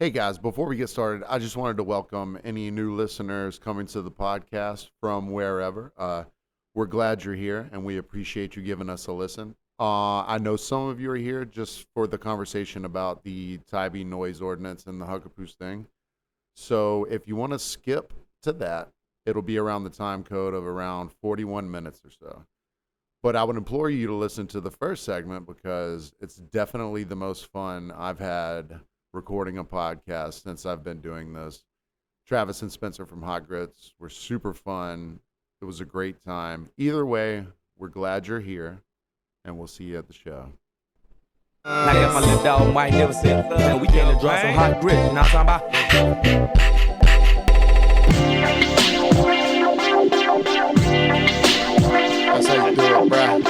Hey guys, before we get started, I just wanted to welcome any new listeners coming to the podcast from wherever. We're glad you're here, and we appreciate you giving us a listen. I know some of you are here just for the conversation about the Tybee noise ordinance and the Huckapoos thing. So if you want to skip to that, it'll be around the time code of around 41 minutes or so. But I would implore you to listen to the first segment because it's definitely the most fun I've had recording a podcast since I've been doing this. Travis and Spencer from Hot Grits were super fun. It was a great time. Either way, we're glad you're here, and we'll see you at the show. I got my little dog Mike never said and we came to draw some hot grits, you know what I'm talking about? That's how you do it, bruh.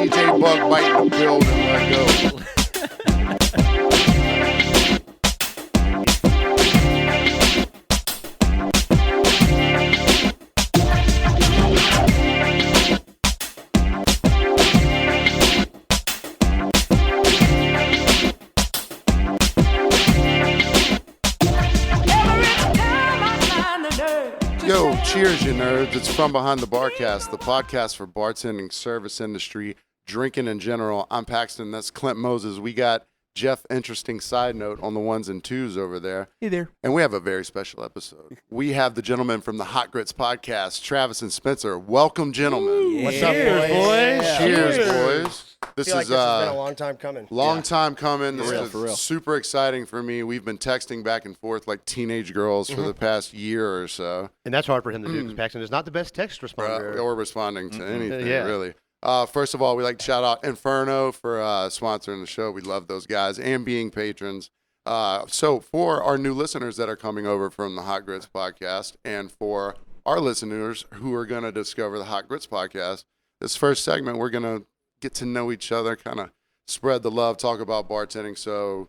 DJ Bug biting the building, let go. Yo, cheers, you nerds. It's From Behind the Barcast, the podcast for bartending, service industry, drinking in general. I'm Paxton. That's Clint Moses. We got Jeff, interesting side note on the ones and twos over there. Hey there. And we have a very special episode. We have the gentlemen from the Hot Grits podcast, Travis and Spencer. Welcome, gentlemen. What's up, boys? Yeah. Cheers, boys. This I feel like is this has been a long time coming. Long time coming. This For real. is super exciting for me. We've been texting back and forth like teenage girls for the past year or so. And that's hard for him to do because Paxton is not the best text responder. Or responding to anything, Yeah. really. First of all, we like to shout out Inferno for sponsoring the show. We love those guys and being patrons. So for our new listeners that are coming over from the Hot Grits podcast and for our listeners who are going to discover the Hot Grits podcast, this first segment, we're going to get to know each other, kind of spread the love, talk about bartending. So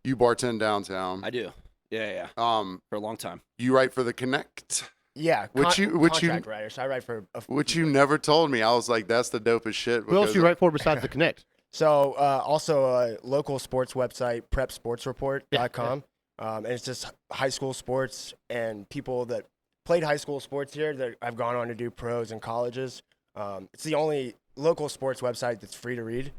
you bartend downtown. I do. Yeah. For For a long time. You write for the Connect. Yeah, contract writer. So I write for Which you never told me. I was like, that's the dopest shit. Who else do you write for besides the Connect? So also a local sports website, prepsportsreport.com. And it's just high school sports and people that played high school sports here that have gone on to do pros and colleges. It's the only local sports website that's free to read.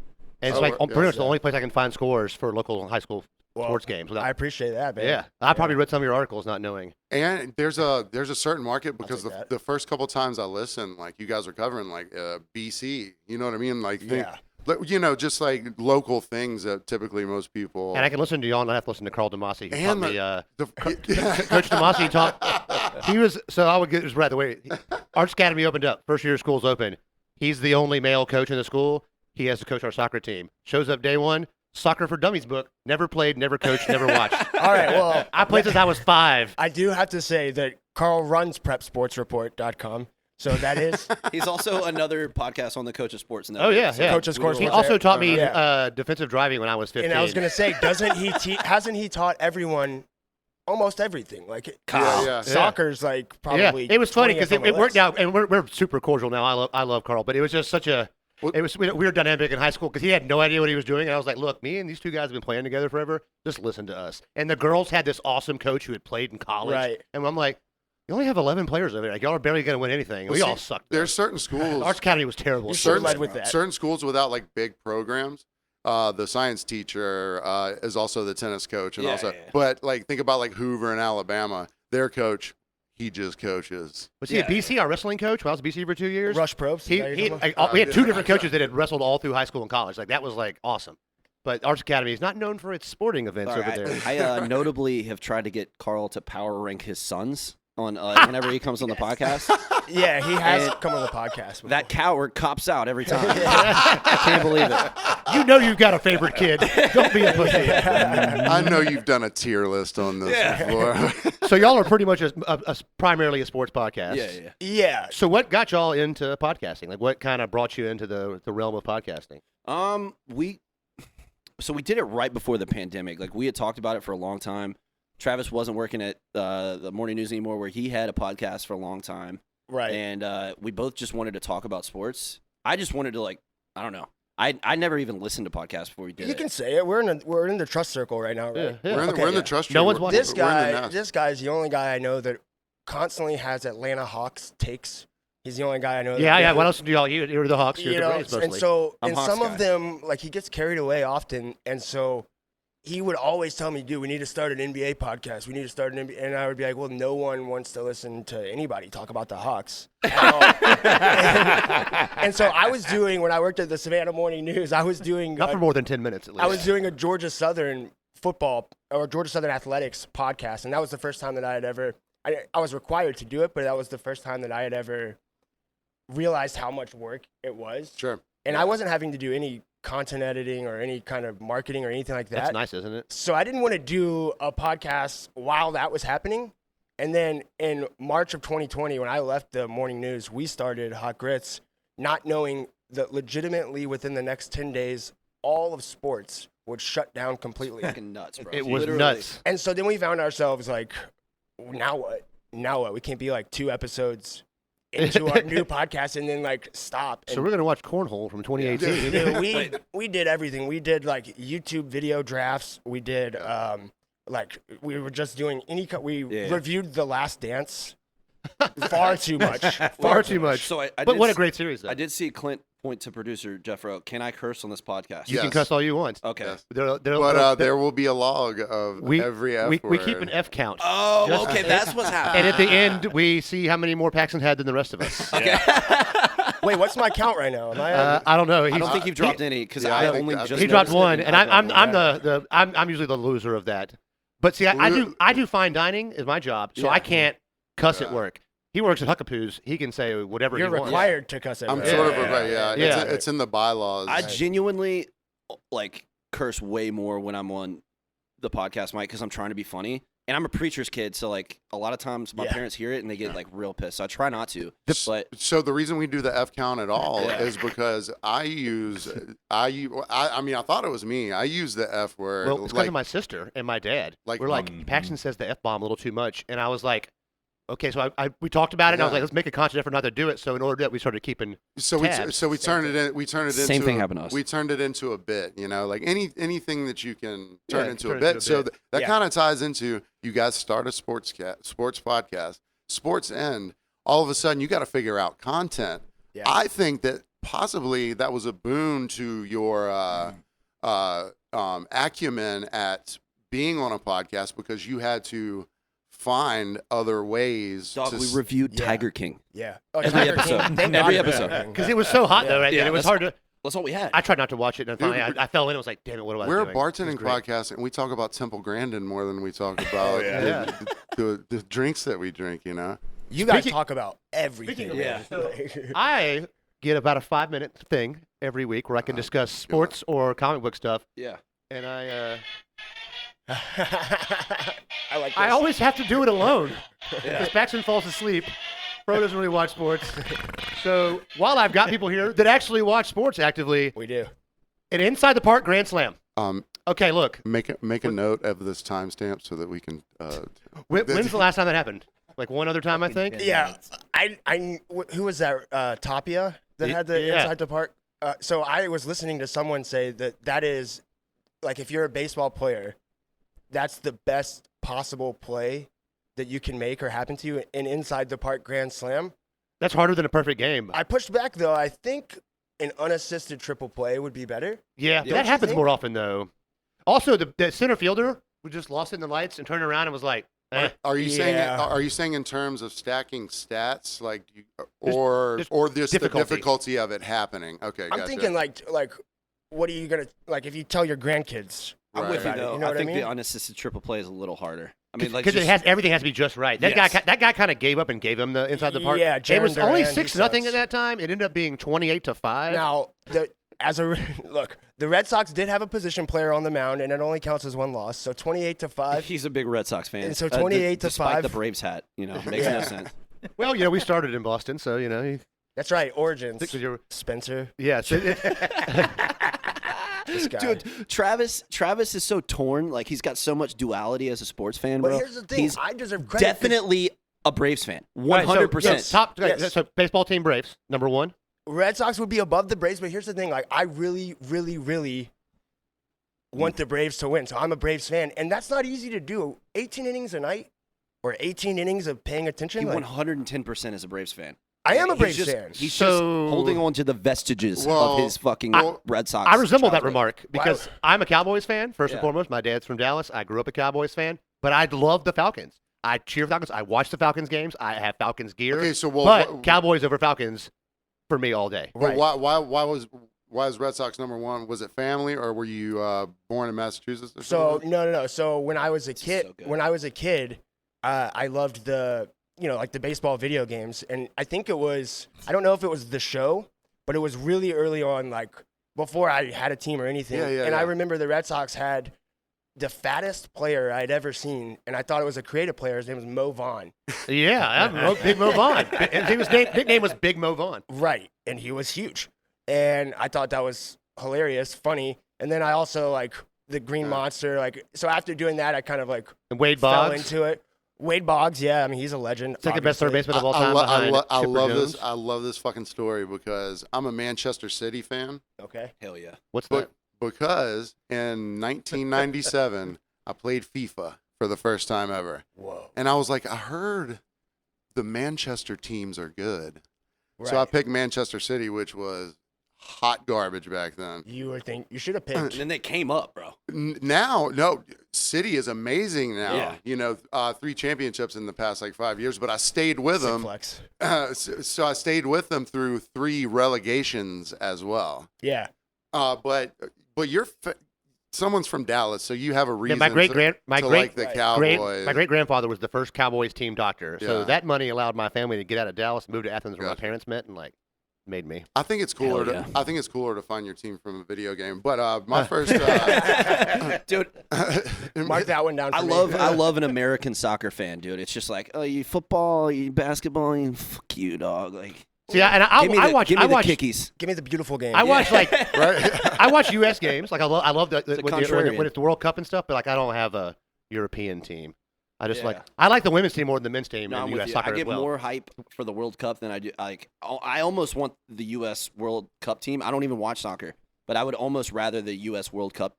And it's pretty much the only place I can find scores for local high school sports games. I appreciate that, man. Yeah. I probably read some of your articles not knowing. And there's a certain market because take that. the first couple times I listened, like you guys are covering like BC, you know what I mean? Like, just like local things that typically most people. And I can listen to you all, and I have to listen to Carl DeMasi. Who taught And me, Coach DeMasi taught. He was, so I would get this right the way. Arts Academy opened up. First year school's open. He's the only male coach in the school. He has to coach our soccer team. Shows up day one. Soccer for Dummies book. Never played, never coached, never watched. All right, well. I played since I was 5. I do have to say that Carl runs prepsportsreport.com. So that is. He's also another podcast on the Coach of Sports Network. Oh, yeah. Coach's Course. He also taught me defensive driving when I was 15. And I was going to say, hasn't he taught everyone almost everything? Like, soccer's like probably. Yeah. It was funny 20th because on it my worked list. out, and we're super cordial now. I love Carl, but it was just such a. It was a weird dynamic in high school because he had no idea what he was doing, and I was like, "Look, me and these two guys have been playing together forever. Just listen to us." And the girls had this awesome coach who had played in college, Right. and I'm like, "You only have 11 players over there. Like, y'all are barely going to win anything." And we all sucked. There's certain schools. Arts Academy was terrible. Certain schools without like big programs. The science teacher is also the tennis coach, and but like think about like Hoover in Alabama. Their coach, he just coaches. Was he at BC, our wrestling coach? When I was at BC for 2 years. Rush Probst. We had 2 different coaches that had wrestled all through high school and college. Like that was like awesome. But Arts Academy is not known for its sporting events over there. I notably have tried to get Carl to power rank his sons on whenever he comes on the podcast. Yeah, he has come on the podcast before. That coward cops out every time. I can't believe it. You know you've got a favorite kid. Don't be a pussy. I know you've done a tier list on this before. So y'all are pretty much primarily a sports podcast. Yeah. So what got y'all into podcasting? Like what kind of brought you into the realm of podcasting? We did it right before the pandemic. Like we had talked about it for a long time. Travis wasn't working at the morning news anymore, where he had a podcast for a long time. Right. And we both just wanted to talk about sports. I just wanted to, like, I don't know. I never even listened to podcasts before we did You it. can say it. We're in the trust circle right now, right? Yeah. We're in the trust tree. No one's watching. This We're in the guy, nest. this guy's the only guy I know that constantly has Atlanta Hawks takes. He's the only guy I know. Yeah. What else do y'all? You're the Hawks. You're You the know, Braves mostly. and so I'm and Hawks some guy. of them, like he gets carried away often, and so he would always tell me, "Dude, we need to start an NBA podcast. We need to start an NBA." And I would be like, "Well, no one wants to listen to anybody talk about the Hawks." and so I was doing when I worked at the Savannah Morning News. I was doing Not for more than 10 minutes at least. I was doing a Georgia Southern football or Georgia Southern athletics podcast, and that was the first time that I had ever. I was required to do it, but that was the first time that I had ever realized how much work it was. Sure. And I wasn't having to do any content editing or any kind of marketing or anything like that. That's nice, isn't it? So I didn't want to do a podcast while that was happening. And then in March of 2020, when I left the morning news, we started Hot Grits, not knowing that legitimately within the next 10 days, all of sports would shut down completely. Fucking nuts, bro. It was Literally. nuts. And so then we found ourselves like, now what? Now what? We can't be like 2 episodes into our new podcast and then like stop. So And we're gonna watch Cornhole from 2018. dude, we did everything. We did like YouTube video drafts. We did like we were just doing we reviewed The Last Dance far too much. Far too much. So I But did what a s- great series, though. I did see Clint point to producer Jeff Rowe. Can I curse on this podcast? You can Yes. cuss all you want. Okay. Yes. But There will be a log of every F we word. keep an F count. Oh, Just- okay. That's what's happening. And at the end, we see how many more Paxton had than the rest of us. Wait, what's my count right now? Am I? I don't know. I don't think you've dropped any because Yeah, I I think only that- just He dropped noticed it. one, and I'm usually the loser of that. But see, I do fine dining is my job, so Yeah. I can't cuss at work. He works at Huckapoos. He can say whatever You're he wants. required to cuss at I'm me. sort of Yeah. right. Yeah. Yeah. It's in the bylaws. I genuinely like curse way more when I'm on the podcast mic because I'm trying to be funny. And I'm a preacher's kid, so like a lot of times my parents hear it and they get like real pissed. So I try not to. But So the reason we do the F count at all is because I mean, I thought it was me. I use the F word. Well, it's because of my sister and my dad. like- We're like, Paxton says the F bomb a little too much, and I was like, okay, so we talked about it, and I was Yeah. like, let's make a conscious effort not to do it. So in order to do that, we started keeping. So we turned it into Same thing happened to us. We turned it into a bit, like anything that you can turn Yeah, into turn a it bit. into a So bit. that Yeah. kind of ties into you guys start a sports podcast, sports end. All of a sudden, you got to figure out content. Yeah. I think that possibly that was a boon to your acumen at being on a podcast because you had to find other ways. dog, to we reviewed Yeah. Tiger King. Yeah. Oh, Every Tiger episode. King. Thank Every God for episode. Tiger King. Because it was so hot, though, right? Yeah, And it was that's- hard to. That's all we had. I tried not to watch it, and Dude, finally I fell in. I was like, damn it, what am I We're doing? a It was bartending great. podcast, and we talk about Temple Grandin more than we talk about yeah. the drinks that we drink. You guys Speaking- talk about everything. Speaking of man. I get about a 5-minute thing every week where I can discuss sports or comic book stuff, yeah. and I like this. I always have to do it alone because Paxton falls asleep. Pro doesn't really watch sports. So while I've got people here that actually watch sports actively, We do. an Inside the Park Grand Slam. Okay, look, Make a note of this timestamp so that we can. when's the last time that happened? Like one other time, I think. Yeah. Who was that? Tapia that had the Yeah. Inside the Park. So I was listening to someone say that is, like, if you're a baseball player, that's the best possible play that you can make or happen to you, an Inside the Park Grand Slam. That's harder than a perfect game. I pushed back, though. I think an unassisted triple play would be better. Yeah, Don't that you happens think? more often though. Also, the center fielder who just lost it in the lights and turned around and was like, eh. Are you Yeah. saying in terms of stacking stats, like, or Just just the difficulty. difficulty of it happening? Okay, I'm gotcha. thinking like, what are you gonna like if you tell your grandkids? I'm Right. with you about it, though. you know I what I think mean? the unassisted triple play is a little harder. I mean, like Because just, everything has to be just right. That Yes. guy kind of gave up and gave him the Inside the Park. Yeah, it was Jaron only Duran, he 6-0 sucks. at that time. It ended up being 28-5. Now, look, the Red Sox did have a position player on the mound, and it only counts as one loss. So 28-5. he's a big Red Sox fan. And so 28 to despite 5. the Braves hat, makes no sense. Well, we started in Boston, so That's right, Origins. Because you're- Spencer. yeah. So This guy. Dude, Travis is so torn. Like he's got so much duality as a sports fan, But bro. here's the thing. He's I deserve credit. definitely a Braves fan. Right, so, 100%. yes, top. Yes. So baseball team Braves #1. Red Sox would be above the Braves, but here's the thing: like, I really, really, really want the Braves to win. So I'm a Braves fan, and that's not easy to do. 18 innings a night, or 18 innings of paying attention. He like, 110% is a Braves fan. I am a He's Braves just- fan. He's So- just holding on to the vestiges of his fucking Red Sox. I resemble that childhood. remark because I'm a Cowboys fan, first and Yeah. foremost. My dad's from Dallas. I grew up a Cowboys fan, but I love the Falcons. I cheer for Falcons. I watch the Falcons games. I have Falcons gear. Okay, so but Cowboys over Falcons for me all day. But Right. why is Red Sox number one? Was it family, or were you born in Massachusetts? Or So something? no. So when I was a is kid, so good. I loved the like the baseball video games, and I think it was I don't know if it was the show, but it was really early on, like before I had a team or anything. And I remember the Red Sox had the fattest player I'd ever seen, and I thought it was a creative player. His name was Mo Vaughn. Yeah, Big Mo Vaughn. His nickname was Big Mo Vaughn. Right, and he was huge, and I thought that was hilarious, funny. And then I also like the Green Monster. Like, so after doing that, I kind of like And Wade fell Boggs. into it. Wade Boggs, yeah, I mean he's a legend. Second best third obviously. baseman of all time. I behind love Chipper this. Jones. I love this fucking story because I'm a Manchester City fan. Okay. Hell yeah. What's But that? because in 1997 I played FIFA for the first time ever, Whoa. and I was like, I heard the Manchester teams are good, Right. so I picked Manchester City, which was hot garbage back then. You should have And picked. then they came up, bro. Now, no, City is amazing now. Yeah. You know, 3 championships in the past like 5 years, but I stayed with Sick them. flex. So I stayed with them through 3 relegations as well. Yeah. But someone's from Dallas, so you have a Yeah, reason my to great like the Right. Cowboys. my great grandfather was the first Cowboys team doctor. So Yeah. that money allowed my family to get out of Dallas, move to Athens, where my Gotcha. parents met, and like made me. I think it's cooler. Hell yeah. I think it's cooler to find your team from a video game. But my first, Dude, Mark that one down for I me. love an American soccer fan, dude. It's just like, oh, you football, you basketball, you fuck you, dog. Like, See, and I give me watch the kickies. Give me the beautiful game. I watch like right? I watch U.S. games. Like I love a when contrarian. it's the World Cup and stuff. But like I don't have a European team. I just Yeah. I like the women's team more than the men's team No, in I'm with U.S. you. soccer I get as well. more hype for the World Cup than I do. Like, I almost want the U.S. World Cup team. I don't even watch soccer, but I would almost rather the U.S. World Cup,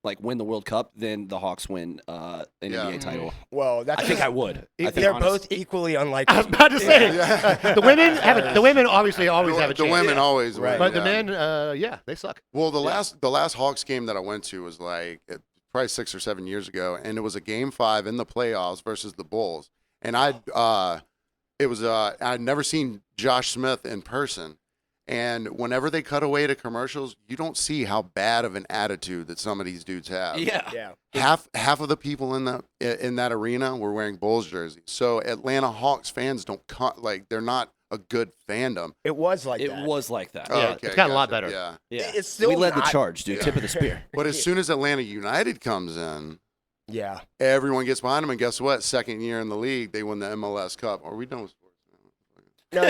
like, win the World Cup than the Hawks win an NBA title. Well, that's I think I would. I think they're honest- both equally unlikely. I was about to say the women have the women obviously always have a The chance. women always Right. win. But the yeah. men, yeah, they suck. Well, the last Hawks game that I went to was like probably 6 or 7 years ago, and it was a Game 5 in the playoffs versus the Bulls. And I'd never seen Josh Smith in person, and whenever they cut away to commercials, you don't see how bad of an attitude that some of these dudes have. Yeah. Yeah. Half of the people in that arena were wearing Bulls jerseys. So Atlanta Hawks fans they're not a good fandom. It was like It that. was like that. Oh, Yeah, okay, it's gotten a lot gotcha. better. Yeah. Yeah. It's still we led the not- charge, dude. Tip of the spear. But as soon as Atlanta United comes in, Yeah. everyone gets behind them, and guess what? Second year in the league, they win the MLS Cup. Are we done with sports? No.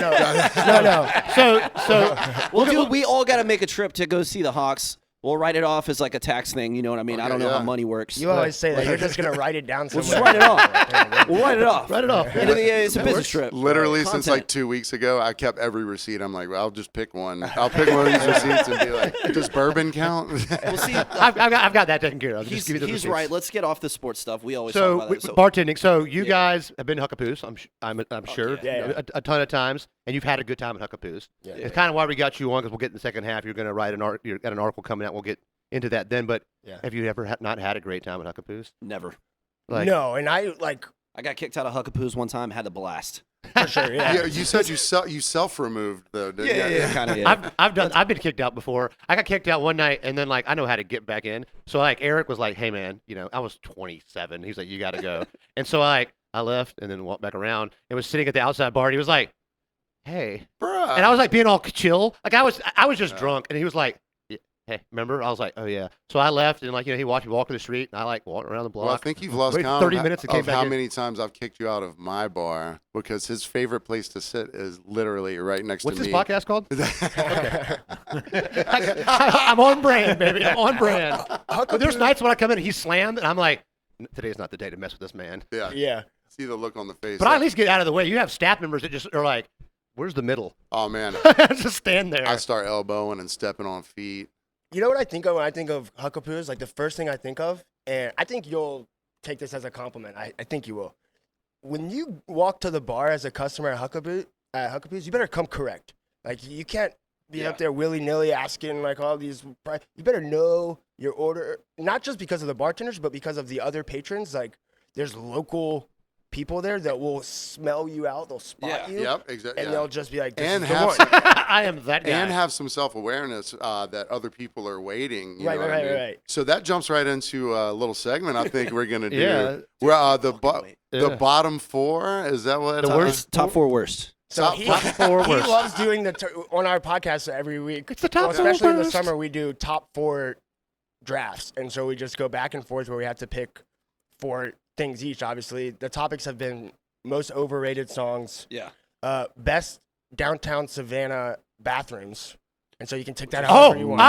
So Well, dude, we all got to make a trip to go see the Hawks. We'll write it off as like a tax thing. You know what I mean? I Okay, don't know yeah. how money works. You always say that. You're just gonna write it down We'll somewhere. just write it off. We'll write it off. Write it off. And it's a business trip. Literally, since Content. like 2 weeks ago, I kept every receipt. I'm like, well, I'll just pick one. I'll pick one of these receipts and be like, does bourbon count? We'll see. I've got that taken care of. Just give you the He's receipts. right. Let's get off the sports stuff. We always So, talk about that. bartending. So you guys have been to Huckapoos, I'm sure, yeah. a ton of times, and you've had a good time at Huckapoos. Yeah. It's kind of why we got you on, because we'll get in the second half. You're going to write you got an article coming out. We'll get into that then. But Yeah. have you ever not had a great time at Huckapoos? Never. Like, No, and I like I got kicked out of Huckapoos one time. Had a blast. for sure. Yeah. Yeah, you said you self-removed though, didn't you? Kind of. I've been kicked out before. I got kicked out one night, and then like I know how to get back in. So like Eric was like, "Hey man, I was 27." He's like, "You got to go." And so I left and then walked back around and was sitting at the outside bar. And he was like, "Hey," Bruh. and I was like being all chill, like I was just drunk, and he was like, "Hey, remember?" I was like, "Oh yeah." So I left, and like he watched me walk to the street, and I like walked around the block. Well, I think you've lost Waited count 30 minutes and came of back how in. many times I've kicked you out of my bar because his favorite place to sit is literally right next What's to this me. podcast called? I'm on brand, baby. I'm on brand. But there's nights when I come in and he's slammed, and I'm like, today's not the day to mess with this man. Yeah. Yeah. See the look on the face. But I at least get out of the way. You have staff members that just are like, Where's the middle? Oh man, Just stand there. I start elbowing and stepping on feet. You know what I think of when I think of Huckapoos? Like the first thing I think of, and I think you'll take this as a compliment. I think you will. When you walk to the bar as a customer at Huckapoos, you better come correct. Like you can't be up there willy-nilly asking like all these. You better know your order, not just because of the bartenders, but because of the other patrons. Like there's local people there that will smell you out. They'll spot you. Yep, exactly. And they'll just be like, this And is the have one. some- I am that guy. and have some self-awareness that other people are waiting. You Right, know what I mean? right. So that jumps right into a little segment I think we're gonna do. Yeah. Where the Yeah. bottom four, is that what? The worst? Top 4 worst. So Top he, four he worst. loves doing on our podcast every week. It's the top Well, especially in the worst. summer, we do top 4 drafts, and so we just go back and forth where we have to pick 4 things each. Obviously, the topics have been most overrated songs, Yeah. Best downtown Savannah bathrooms, and so you can take that out Oh, wherever you want.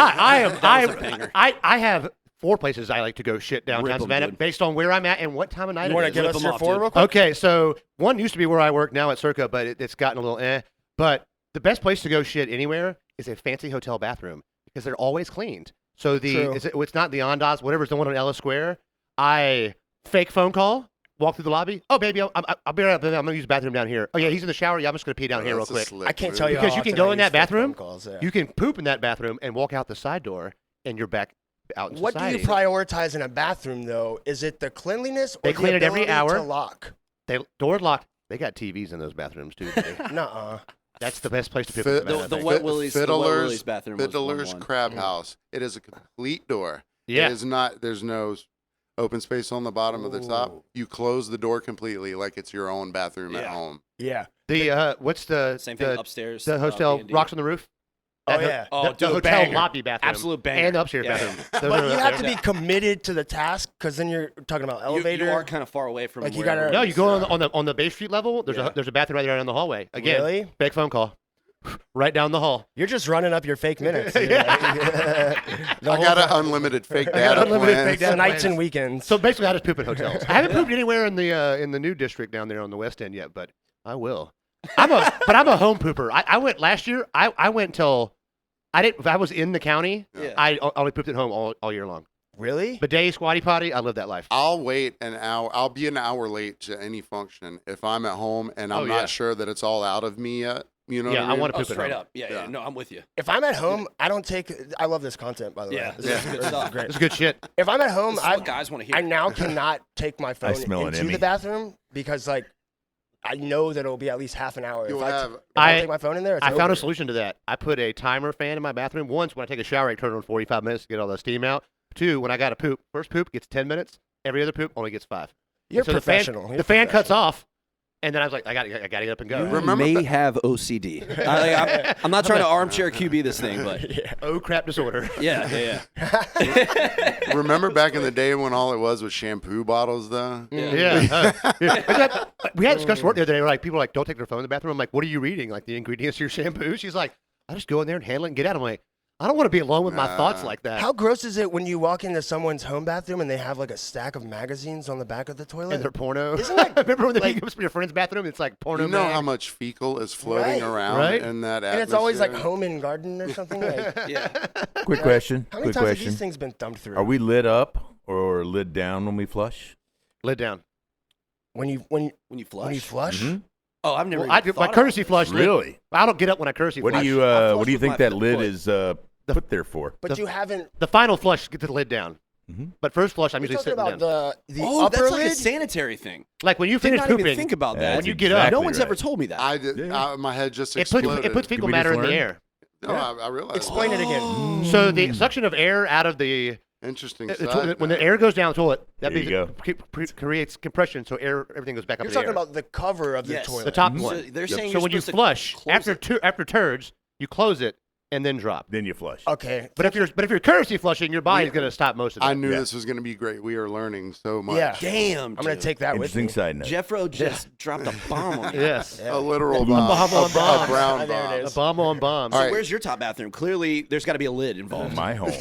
I have 4 places I like to go shit downtown Rip 'em, Savannah dude. based on where I'm at and what time of night You it want to is. give Rip us 'em your off, 4 dude. real quick? Okay, so one used to be where I work now at Circa, but it's gotten a little But the best place to go shit anywhere is a fancy hotel bathroom because they're always cleaned. So True. it's not the Ondas, whatever's the one on Ellis Square. I fake phone call, walk through the lobby. Oh, baby, I'll be right up. I'm going to use the bathroom down here. Oh, yeah, he's in the shower. Yeah, I'm just going to pee down here real That's a quick. slick I can't move. tell you Because how you can often go I in use that fake phone bathroom, calls, yeah. You can poop in that bathroom and walk out the side door, and you're back out in What do society. you prioritize in a bathroom, though? Is it the cleanliness or They the clean it every ability hour. to lock? Doors locked. They got TVs in those bathrooms, too. Nuh-uh. That's the best place to poop. Fit- in Savannah, I The think. Wet Willie's bathroom was Fiddler's 1-1. Crab House. It is a complete door. Yeah. It is not. There's no open space on the bottom of the top. Ooh. You close the door completely, like it's your own bathroom at Yeah. home. Yeah. The what's the Same thing the, upstairs. the hostel B&D. rocks on the roof? Oh, That yeah. Oh, the dude, hotel banger. lobby bathroom. Absolute banger. And the upstairs Yeah. bathroom. Those But are you up have there. to be committed to the task because then you're talking about elevator. You are kind of far away from Like, you wherever gotta- it No, you is. go on the Bay Street level. There's Yeah. there's a bathroom right there in the hallway. Again, Really? fake phone call, right down the hall. You're just running up your fake minutes. Yeah. I got an unlimited fake I got data unlimited plan. fake data. nights and weekends. So basically, I just poop in hotels. I haven't pooped anywhere in the new district down there on the West End yet, but I will. I'm a home pooper. I went last year. I went till I didn't. If I was in the county, Yeah. I only pooped at home all year long. Really? Bidet, squatty potty. I live that life. I'll wait an hour. I'll be an hour late to any function if I'm at home and I'm Oh, yeah. not sure that it's all out of me yet. You know Yeah, what I I mean? want to Oh, poop at straight home. up. Yeah, Yeah. No, I'm with you. If I'm at home, I don't take. I love this content, by the Yeah, way. this is good stuff. Great. It's good shit. If I'm at home, This is what guys want to hear. I now cannot take my phone smell an into Emmy. the bathroom because like I know that it'll be at least half an hour. You'll If have. I don't I- take my phone in there, it's I found over. a solution to that. I put a timer fan in my bathroom. Once, when I take a shower, I turn it on 45 minutes to get all the steam out. 2, when I got to poop, first poop gets 10 minutes. Every other poop only gets 5. You're So professional. The fan cuts off, and then I was like, I got to get up and go. Remember may that- have OCD. I'm not trying to armchair QB this thing, but Yeah. Oh crap disorder. yeah. Remember back in the day when all it was shampoo bottles, though? Yeah. Yeah. We had a discussion work the other day. Like people were like, don't take their phone in the bathroom. I'm like, what are you reading? Like the ingredients of your shampoo? She's like, I just go in there and handle it and get out. I'm like, I don't want to be alone with my thoughts like that. How gross is it when you walk into someone's home bathroom and they have like a stack of magazines on the back of the toilet? and they're porno. Isn't that, Remember when like- you go to your friend's bathroom? It's like porno. You know mag? how much fecal is floating Right. around Right. in that atmosphere? and it's always like home and garden or something. Like, Yeah. Quick question. how many Quick times have question. these things been thumbed through? Are we lit up or lid down when we flush? Lid down. when you When you flush. when you flush? Mhm. Oh, I've never. Well, I even do my thought courtesy about flush. lid- Really? I don't get up when I courtesy What flush. do you I What do you flush think with that my lid foot. is put there for? But you haven't. The final flush, get the lid down. Mhm. But first flush, I'm You're usually talking sitting about down. the Oh, upper that's like lid. a sanitary thing. Like when you Did finish not pooping, even think about Yeah, that. when you that's get up, exactly No one's right. ever told me that. I did. Yeah. My head just it puts exploded. fecal we matter just in the learn? air. No, I realized. Explain it again. So the suction of air out of the Interesting. the side toilet, when the note. air goes down the toilet, that There you means it creates compression, so everything goes back up You're in the air. talking about the cover of the Yes. toilet. the top Mhm. one. So they're Yep. saying So you're when you supposed to flush close after it. after turds, you close it and then drop. Then you flush. Okay. But if you're courtesy flushing, your body's going to stop most of that. I knew Yeah. this was going to be great. We are learning so much. Yeah. Damn. I'm gonna dude. take that with Interesting me. side note. Jeffro just dropped a bomb on me. Yes. A literal A bomb. bomb on A bombs. brown There it bomb. is. A bomb on bombs. All So right. where's your top bathroom? Clearly, there's got to be a lid Oh, involved. my home.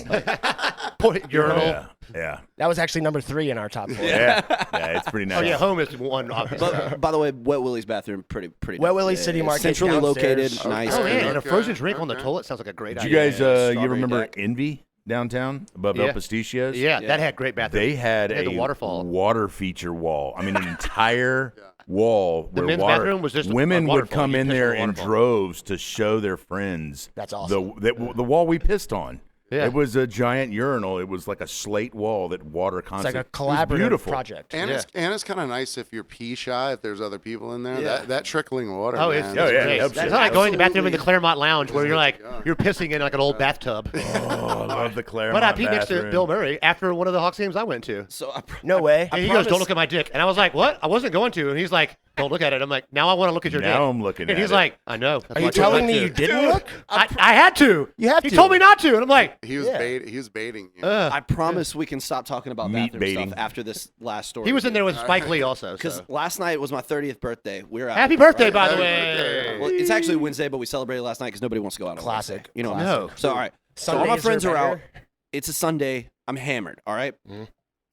Urinal. Yeah. That was actually number 3 in our top 4. Yeah. Yeah, it's pretty nice. Oh yeah, home is one obviously. But by the way, Wet Willie's bathroom pretty. Wet Willie's City Market centrally downstairs. located, nice. Oh man, and a Okay, frozen drink on the okay. toilet sounds like a great Did you idea. guys, you Strawberry remember deck. Envy downtown above Yeah. El Pasticcios? Yeah, that had great bathrooms. They had They had a the waterfall. water feature wall. I mean, an entire wall The where men's water, bathroom was just a women would waterfall. come You in pissed there on a in waterfall. droves to show their friends. That's awesome. The wall we pissed on. Yeah. It was a giant urinal. It was like a slate wall that water It's constantly. like a collaborative beautiful. project. And it's kind of nice if you're pee shy, if there's other people in there. Yeah. That trickling water. Oh, man. it's Oh, yeah, great. helps It's you. not like going to the bathroom in the Absolutely. Claremont Lounge where you're like Yeah. you're pissing in like an old bathtub. Oh, I love the Claremont But I peed next to bathroom. Bill Murray after one of the Hawks games I went to. So No way. And he promise- goes, "Don't look at my dick," and I was like, "What? I wasn't going to." And he's like, "Don't look at it." I'm like, "Now I want to look at your dick." Now I'm looking and at he's it. like, "I know." That's Are why you I telling like me to." you didn't look? I had to. You have He to. told me not to, and I'm like, He was he was baiting you. I promise we can stop talking about Meat bathroom baiting. stuff after this last story. he was in there with Spike Lee also. because So. last night was my 30th birthday. We were out. Happy birthday, by the Happy way. birthday. Well, it's actually Wednesday, but we celebrated last night because nobody wants to go out on Classic. Wednesday. You know, No. So all right, so all my Sundays friends are out. better. It's a Sunday. I'm hammered. All right? Mhm.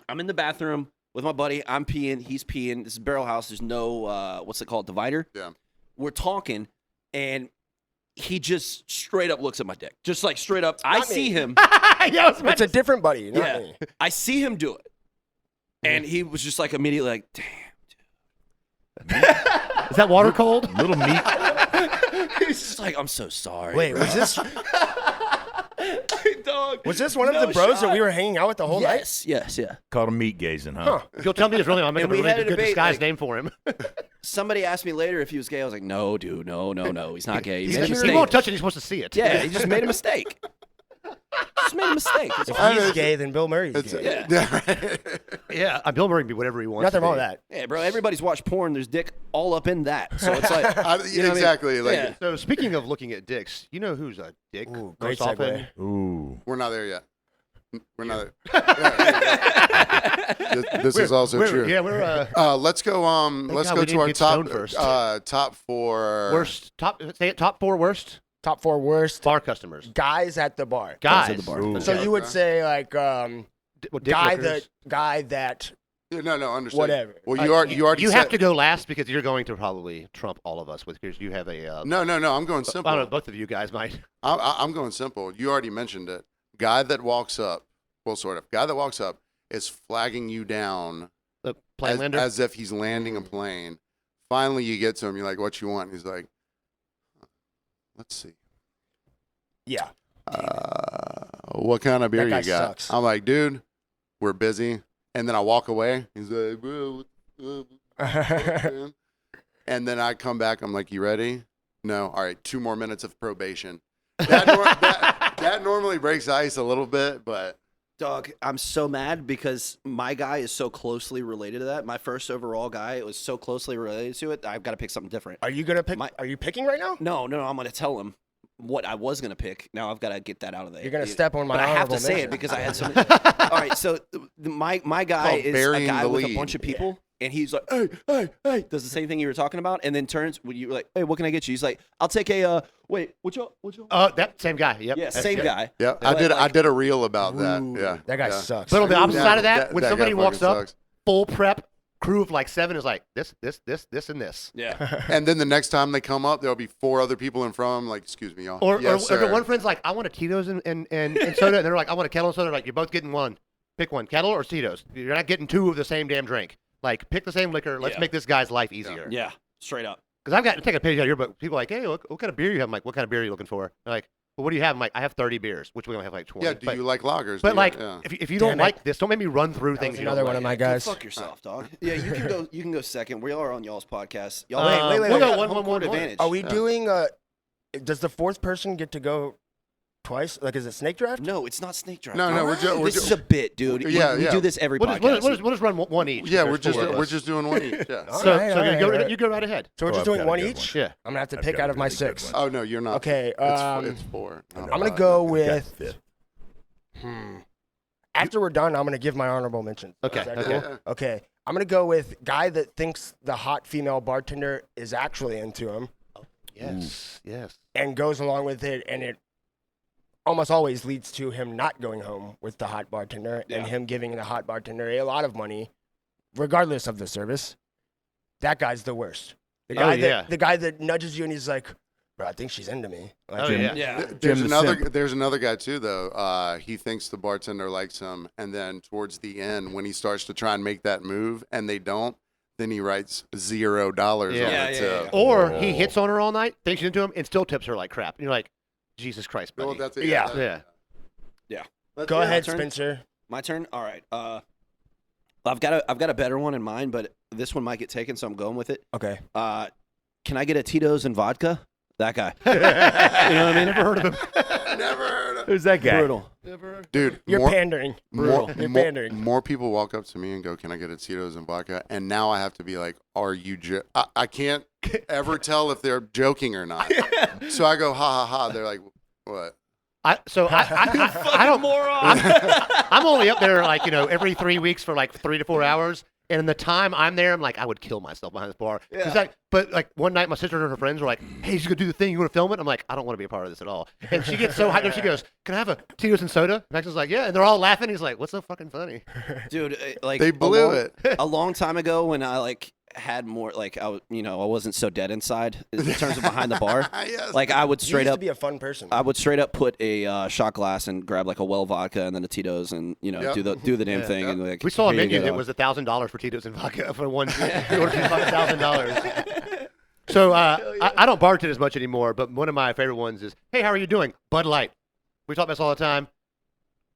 I'm in the bathroom with my buddy. I'm peeing. He's peeing. This is Barrel House. There's no what's it called, divider. Yeah. We're talking, and he just straight up looks at my dick, just like straight up. I Not me. see him. Yeah, I was about It's a different buddy, not Yeah. me. I see him do it, and he was just like immediately like, "Damn." Is that water cold? Little meat. He's just like, "I'm so sorry." Wait, was this dog. was this one of No the bros that shot. we were hanging out with the whole night? Yes, yes, yeah. Called him meat gazing, huh? If you'll tell me his real name, I'll make And up a we had really a good debate, disguised like- name for him. Somebody asked me later if he was gay. I was like, "No, dude, no, he's not gay. He made a He mistake." won't touch it. He's supposed to see it. Yeah, he just made a mistake. Just made a mistake. That's If all. he's gay, then Bill Murray's It's- gay. Yeah. Bill Murray can be whatever he wants. Nothing to wrong be. with that. Yeah, bro. Everybody's watched porn. There's dick all up in that. So it's like, you know what I mean? Exactly. Like Yeah. So speaking of looking at dicks, you know who's a dick? Ooh, great most often? segue. Ooh. we're not there yet. We're not there. This is also We're- true. Yeah, we're Let's go. Let's God go we to didn't our get top stoned first. top 4 worst top. Say it. Top 4 worst Top 4 worst bar customers. guys at the bar. Guys. at the bar. Ooh. So Okay. you would say like Dick guy lickers. that No, understood. Whatever. Well, you already You said, have to go last because you're going to probably trump all of us with because you have a. No, I'm going I simple. don't know. Both of you guys might. I'm going simple. You already mentioned it. Guy that walks up, well, sort of. Guy that walks up is flagging you down The plane as, lander. as if he's landing a plane. Finally, you get to him. You're like, "What you want?" He's like, "Let's see. yeah. What kind of beer That guy you got?" sucks. I'm like, "Dude, we're busy." And then I walk away. He's like, "Bro, what's up, man?" And then I come back. I'm like, "You ready?" No. All right. 2 more minutes of probation. That normally breaks ice a little bit, but Dog, I'm so mad because my guy is so closely related to that. My first overall guy, it was so closely related to it. I've got to pick something different. Are you gonna pick? Are you picking right now? No, I'm going to tell him what I was going to pick. Now I've got to get that out of there. You're gonna step on my. But I have to honorable say it mention. because I had some. All right, so my guy Called is a burying guy the with a lead. bunch of people, and he's like, hey, does the same thing you were talking about, and then turns when you're like, hey, what can I get you? He's like, I'll take a wait, what you? That same guy. Yep. Yeah, That's- same yep. guy. yeah, They're I did a reel about that. Ooh, Yeah, That guy yeah. sucks. But on the opposite side of that, when that somebody guy walks fucking up, sucks. full prep, crew of like 7 is like this, and this. Yeah. And then the next time they come up, there'll be 4 other people in front of them. Like, excuse me, y'all. Or, Yes, or the sir. one friend's like, I want a Tito's and soda, and they're like, I want a kettle and soda. They're like, you're both getting one. Pick one, kettle or Tito's. You're not getting 2 of the same damn drink. Like, pick the same liquor. Let's Yeah. make this guy's life easier. Yeah, straight up. Because I've got to take a page out of your book. People are like, hey, what kind of beer you have? I'm like, what kind of beer are you looking for? They're like, well, what do you have? I'm like, I have 30 beers, which we only have like 20. Yeah, do you like lagers? But Do you- like, yeah. if you don't Damn it. like this, don't make me run through That things. was You don't another one like. of my Go guys. fuck yourself, dog. Yeah, you can go. You can go second. We are on y'all's podcast. Y'all, Wait, wait, we'll wait. go got one, home one, court one, one. advantage. Are we Yeah. doing? Does the 4th person get to go twice? Like, is it snake draft? No, it's not snake draft. No, we're just This is a bit, dude. Yeah, we yeah. do this every We'll podcast. just run one each. Yeah, There's we're 4 of us. just doing one each. Yeah. All So, right, so all you, go, right. you go right ahead. So we're Oh, just I've doing got a one good each. Yeah. I'm gonna have to I've pick got out a of my really good 6. one. Oh no, you're not. Okay. It's 4. No. I'm gonna go Got with. 5th. After we're done, I'm gonna give my honorable mention. Okay, Is that okay. cool? Okay. I'm gonna go with guy that thinks the hot female bartender is actually into him Yes. Yes. and goes along with it, and it almost always leads to him not going home with the hot bartender and him giving the hot bartender a lot of money, regardless of the service. That guy's the worst. The guy that nudges you and he's like, bro, I think she's into me. Like, There's another guy too though. He thinks the bartender likes him, and then towards the end, when he starts to try and make that move and they don't, then he writes $0 on the tip. Or he hits on her all night, thinks she's into him, and still tips her like crap. And you're like, Jesus Christ, buddy. Well, that's it. Yeah. Go ahead, Spencer. My turn. All right. I've got a better one in mind, but this one might get taken, so I'm going with it. Okay. Can I get a Tito's and vodka? That guy. You know what I mean? Never heard of him. Never heard of him. Who's that guy? Brutal. Dude, You're pandering. You're pandering. More people walk up to me and go, "Can I get a Tito's and vodka?" And now I have to be like, "Are you?" I can't ever tell if they're joking or not. So I go, "Ha ha ha!" They're like, "What?" I don't. I'm only up there like every 3 weeks for like 3 to 4 hours. And in the time I'm there, I'm like, I would kill myself behind this bar. But like one night, my sister and her friends were like, "Hey, she's gonna do the thing. You want to film it?" I'm like, I don't want to be a part of this at all. And she gets so hyped up. She goes, "Can I have a Tito's and soda?" Max is like, "Yeah." And they're all laughing. He's like, "What's so fucking funny?" Dude, like they blew it a long time ago when I had more I wasn't so dead inside in terms of behind the bar. Yes. Like I would straight you used up to be a fun person. I would straight up put a shot glass and grab like a well vodka and then a Tito's and do the damn thing and like we saw a menu that was $1,000 for Tito's and vodka for one. We ordered $1,000. So I don't bartend as much anymore, but one of my favorite ones is, "Hey, how are you doing?" Bud Light. We talk about this all the time.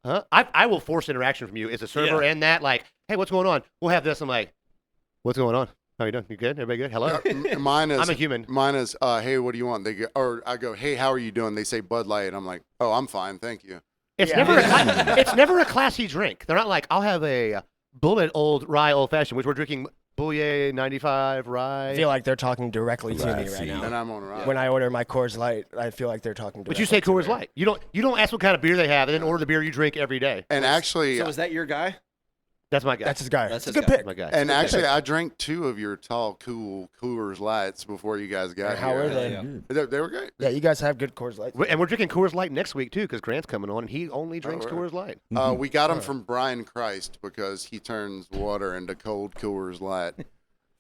Huh? I will force interaction from you as a server and that like, "Hey, what's going on?" We'll have this. I'm like, "What's going on? How you doing? You good? Everybody good? Hello?" Mine is. I'm a human. Mine is. Hey, what do you want? They go, or I go, "Hey, how are you doing?" They say Bud Light. I'm like, "Oh, I'm fine, thank you." It's never a classy drink. They're not like, "I'll have a Bullet Old Rye Old Fashioned," which we're drinking Bouillet 95 rye. I feel like they're talking directly to me right now. And I'm on rye. When I order my Coors Light, I feel like they're talking directly. But you say Coors Light. You don't ask what kind of beer they have, and then order the beer you drink every day. And actually, So is that your guy? That's my guy. That's his guy. That's a his good guy. pick. my guy. And actually, I drank 2 of your tall, cool Coors Lights before you guys got How here. were they? They were great. Yeah, you guys have good Coors Lights. And we're drinking Coors Light next week too, because Grant's coming on, and he only drinks Coors Light. We got them from Brian Christ because he turns water into cold Coors Light.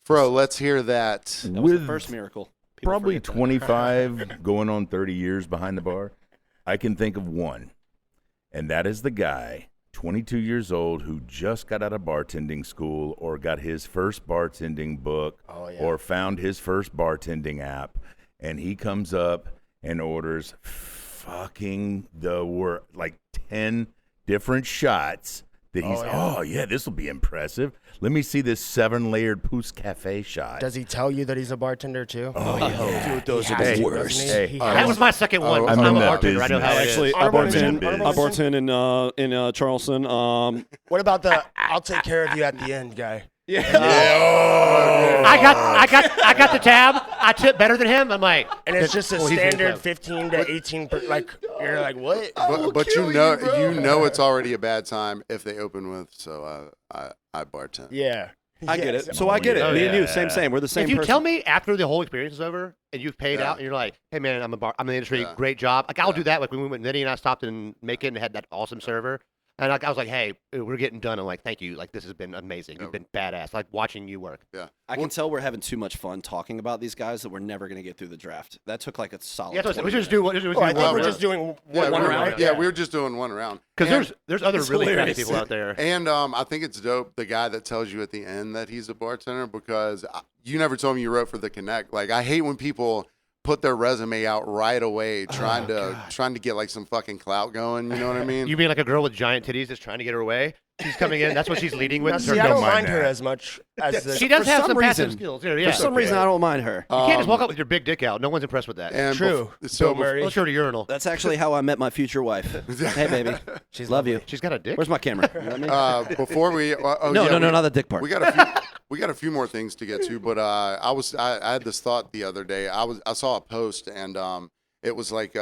Fro, let's hear that. That was the first miracle. People Probably forget that. 25 going on 30 years behind the bar. I can think of one, and that is the guy, 22 years old, who just got out of bartending school or got his first bartending book or found his first bartending app, and he comes up and orders fucking like 10 different shots that he's, this will be impressive. Let me see this 7-layered Pousse Cafe shot. Does he tell you that he's a bartender too? Oh, yeah. Dude, those are has the to, worst. doesn't he? That was my second one. I'm I'm in a that bartender. I know how it is. Actually, I Honorable bartend in Charleston. What about the "I'll take care of you at the end" guy? I got the tab. I tip better than him. I'm like, And it's just a he's standard good. 15 to 18. You're like, what? But you know it's already a bad time if they open with, so I bartend. Yeah. I get it. So I get it. Oh, Me and you, yeah. same. We're the same if you person. tell me after the whole experience is over and you've paid out and you're like, "Hey man, I'm in the industry, great job." Like I'll do that. Like when we went, Vinny and I stopped in Macon and had that awesome server. And like, I was like, "Hey, we're getting done." I'm like, "Thank you. Like this has been amazing. You've been badass. Like watching you work." Yeah. I can tell we're having too much fun talking about these guys that we're never going to get through the draft. That took like a solid. Yeah, 20 we just minutes. do. I think we're just doing one round. Yeah, we were just doing one round. Because there's other really crappy hilarious. people out there. And I think it's dope, the guy that tells you at the end that he's a bartender, because you never told me you wrote for the Connect. Like, I hate when people put their resume out right away trying to get like some fucking clout going. You know what I mean? You mean like a girl with giant titties that's trying to get her way? She's coming in. That's what she's leading with. Now, is see, her I don't mind mind her that. as much as the, She does have some passive reason- skills. Yeah. For some reason, I don't mind her. You can't just walk up with your big dick out. No one's impressed with that. And True. So Bill Murray. Let's show her the urinal. That's actually how I met my future wife. Hey, baby. She's Love you. She's got a dick. Where's my camera? You know what I mean? before we No, not the dick part. we got a few more things to get to, but I had this thought the other day. I saw a post and it was like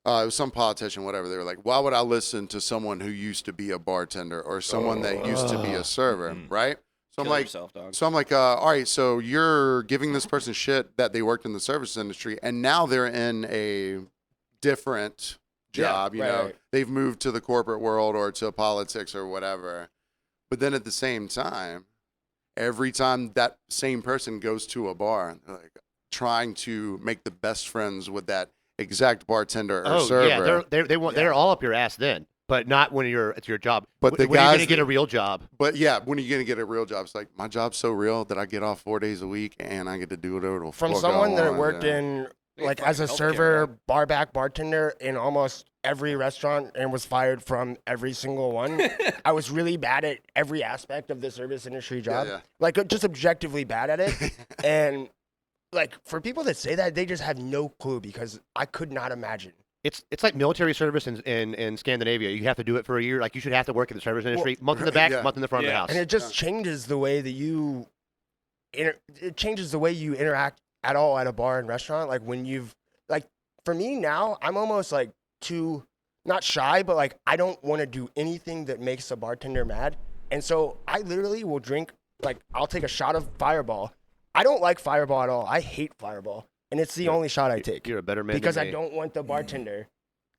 it was some politician, whatever. They were like, "Why would I listen to someone who used to be a bartender or someone that used to be a server?" Right? So I'm Kill like, yourself, dog. all right, so you're giving this person shit that they worked in the service industry, and now they're in a different job. You know, right. they've moved to the corporate world or to politics or whatever. But then at the same time, every time that same person goes to a bar, they're like trying to make the best friends with that exact bartender or server. Yeah, they're all up your ass then, but not when it's your job. But the when are you guys gonna get a real job? But yeah, when are you gonna get a real job? It's like my job's so real that I get off 4 days a week and I get to do whatever the From fuck someone I that want, worked yeah. in Yeah, like as a fucking healthcare, server, man. bar back bartender in almost every restaurant and was fired from every single one. I was really bad at every aspect of the service industry job. yeah. Like just objectively bad at it. And like for people that say that, they just have no clue because I could not imagine. It's like military service in Scandinavia. You have to do it for a year. Like you should have to work in the service industry, month in the back, yeah. month in the front of the Yeah. house. And it just changes the way that you it changes the way you interact at all at a bar and restaurant. Like when you've like for me now, I'm almost like too not shy, but like I don't want to do anything that makes a bartender mad. And so I literally will drink like I'll take a shot of Fireball. I don't like Fireball at all. I hate Fireball. And it's the only shot I take. You're a better man Because than I me. don't want the bartender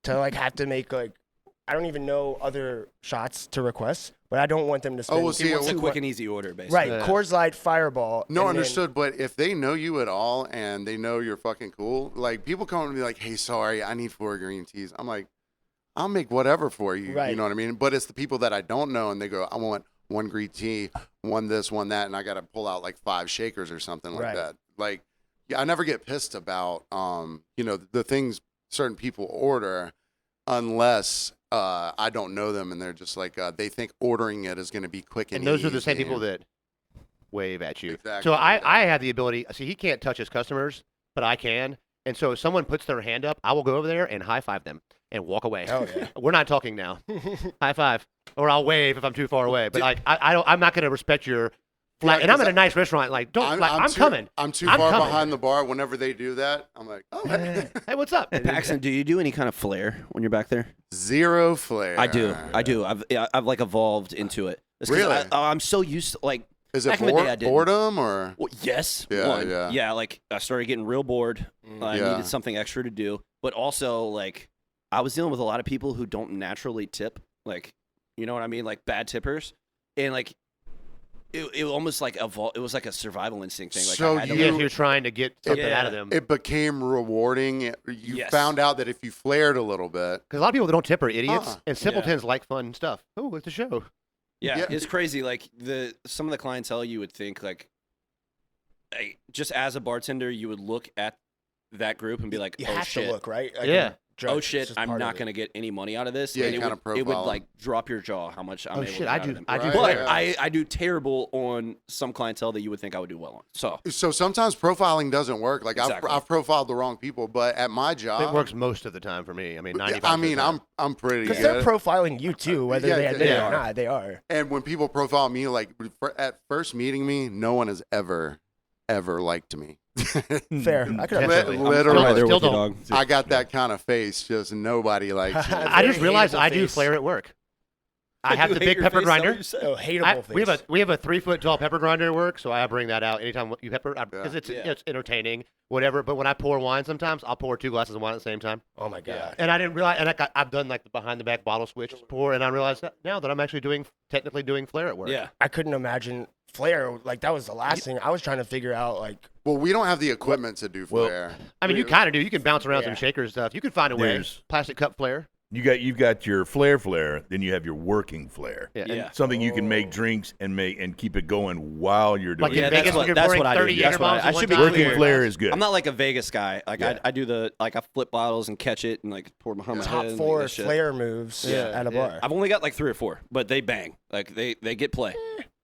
to like have to make like I don't even know other shots to request, but I don't want them to spend well, see, It's a too quick and easy order, basically. right, Yeah. Coors Light, Fireball. No, and then- understood. But if they know you at all and they know you're fucking cool, like people come to me like, "Hey, sorry, I need 4 green teas." I'm like, "I'll make whatever for you." You Right. know what I mean? But it's the people that I don't know, and they go, "I want 1 green tea, 1 this, 1 that," and I got to pull out like 5 shakers or something like Right. that. Like, yeah, I never get pissed about, you know, the things certain people order, unless I don't know them and they're just like they think ordering it is going to be quick and And those are the easy. same people that wave at you. Exactly. So I have the ability. See, he can't touch his customers, but I can. And so if someone puts their hand up, I will go over there and high five them and walk away. Hell yeah. We're not talking now. High five, or I'll wave if I'm too far away. But like I'm not going to respect your flag. And I'm at a nice restaurant. Like I'm coming. I'm too I'm far coming. behind the bar. Whenever they do that, I'm like, oh, hey. Hey, what's up? Paxton, do you do any kind of flair when you're back there? Zero flair. I do. I've like evolved into it. It's 'cause Really? I'm so used to like. Is it Back in the day, I didn't. boredom or? Well, yes. Yeah, one. yeah. Like I started getting real bored. I Yeah. needed something extra to do, but also like I was dealing with a lot of people who don't naturally tip. Like, you know what I mean? Like bad tippers, and like it almost like it was like a survival instinct thing. Like So I had to Yes, you- you're trying to get something Yeah. out of them. It became rewarding. You Yes. found out that if you flared a little bit, Because a lot of people that don't tip are idiots, Uh-uh. and simpletons like fun stuff. Oh, it's a show. Yeah, Yeah. it's crazy. Like some of the clientele, you would think like, just as a bartender, you would look at that group and be like, You oh have shit, to look, right? Like, Yeah. judge. oh It's shit, just I'm part of not it. gonna get any money out of this. Yeah, and you it kinda would, it would profile like drop your jaw how much I'm Oh able shit, to get I out of do. them. I do. Right. But flair. I do terrible on some clientele that you would think I would do well on. So sometimes profiling doesn't work. Like Exactly. I've profiled the wrong people, but at my job, It works most of the time for me. I mean, 95%. I mean, I'm pretty Because good. they're profiling you too, whether Yeah, they admit they it or are. not. They are. And when people profile me, like at first meeting me, no one has ever liked me. Fair. I could Definitely. understand. Literally, right there with you, dog. I got that kind of face. Just nobody likes me. I just Very realized hateable I do face. flair at work. I have You the hate big your pepper face, is that grinder. what you said? Oh, hateable face. We have a 3 foot tall pepper grinder at work, so I bring that out anytime you pepper because it's Yeah. it's entertaining, whatever. But when I pour wine, sometimes I'll pour 2 glasses of wine at the same time. Oh my god. And I didn't realize, and I've done like the behind the back bottle switch pour, and I realized that now that I'm actually technically doing flair at work. yeah, I couldn't imagine flair. Like that was the last thing I was trying to figure out. Like Well, we don't have the equipment to do Well, flair. I mean, you kind of do. You can bounce around Yeah. some shaker stuff. You can find a way. There's- Plastic cup flair. You've got your flair, then you have your working flair. Yeah. Yeah. Something you can make drinks and keep it going while you're doing Like in Yeah, it. that's Vegas, what- when you're that's pouring what I do. 30 That's Jaeger what I- bombs I at one should be time. Working clear. flair is good. I'm not like a Vegas guy. Like Yeah. I do I flip bottles and catch it and like pour behind my top head. and four that shit. flair moves at a bar. I've only got like 3 or 4, but they bang. Like they get play.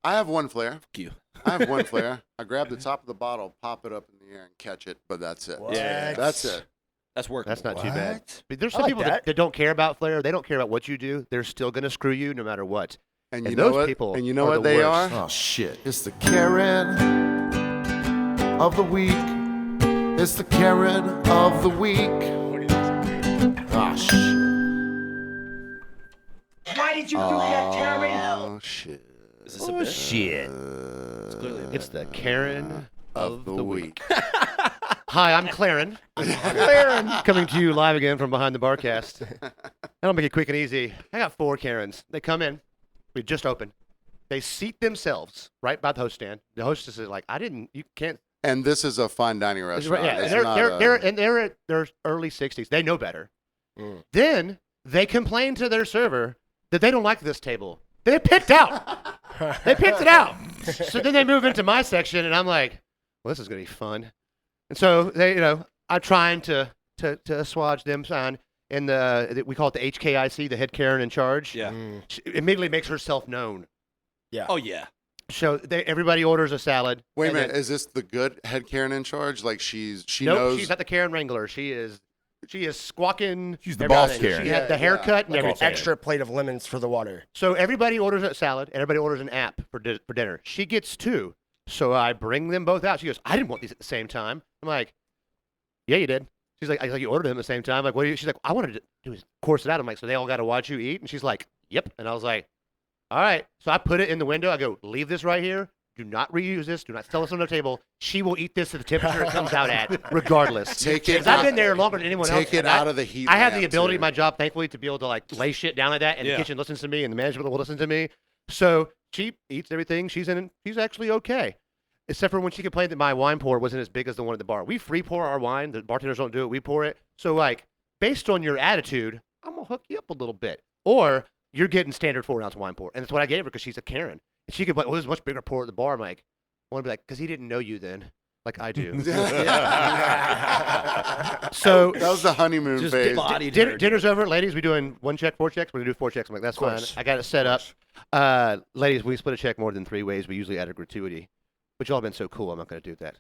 I have one flair. Fuck you. I have one flair. I grab the top of the bottle, pop it up in the air, and catch it. But that's it. What? Yeah. That's it. That's work. That's not too bad. What? But there's I some like people that. that don't care about flair. They don't care about what you do. They're still going to screw you no matter what. And And you know those what? people And you know are what the they worst. are? Oh shit. It's the Karen of the week. It's the Karen of the week. Oh shit. Oh shit. Is this a bit? Shit. It's clearly a bit. It's the Karen Of the week. Hi, I'm Claren. Claren. Coming to you live again from behind the barcast. I'll make it quick and easy. I got 4 Karens. They come in. We just opened. They seat themselves right by the host stand. The hostess is like, you can't. And this is a fine dining restaurant. Yeah, It's they're not they're at their early 60s. They know better. Then they complain to their server that they don't like this table. They picked out. They picked it out. So then they move into my section, and I'm like, well, this is gonna be fun. And so they, I'm trying to assuage them on. And we call it the HKIC, the head Karen in charge. Yeah. She immediately makes herself known. Yeah. Oh yeah. So everybody orders a salad. Wait a minute, then, is this the good head Karen in charge? Like she nope, knows. she's not the Karen Wrangler. She is squawking. She's the boss everything. Karen. She had the haircut and Like an everything. extra plate of lemons for the water. So everybody orders a salad and everybody orders an app for dinner. She gets 2. So I bring them both out. She goes, I didn't want these at the same time. I'm like, yeah, you did. She's like, you ordered them at the same time. Like, what do you? She's like, I wanted to do is course it out. I'm like, so they all got to watch you eat? And she's like, yep. And I was like, all right. So I put it in the window. I go, leave this right here. Do not reuse this. Do not sell this on the table. She will eat this at the temperature it comes out at, regardless. Take it. 'Cause I've been there longer than anyone else. Take it and out of the heat. I have the lamp, ability, too. my job, thankfully, to be able to like lay shit down like that, and Yeah. the kitchen listens to me, and the management will listen to me. So she eats everything. She's actually okay, except for when she complained that my wine pour wasn't as big as the one at the bar. We free pour our wine. The bartenders don't do it. We pour it. So like, based on your attitude, I'm gonna hook you up a little bit, or you're getting standard 4-ounce wine pour, and that's what I gave her because she's a Karen. And she could be like, well, this is much bigger pour at the bar. I'm like, I want to be like, because he didn't know you then, like I do. So That was the honeymoon Just phase. bodied her. dinner's over, ladies. We doing 1 check, 4 checks. We're gonna do 4 checks. I'm like, that's fine. course. I got it set up. Ladies, we split a check more than 3 ways. We usually add a gratuity, but y'all have been so cool. I'm not gonna do that.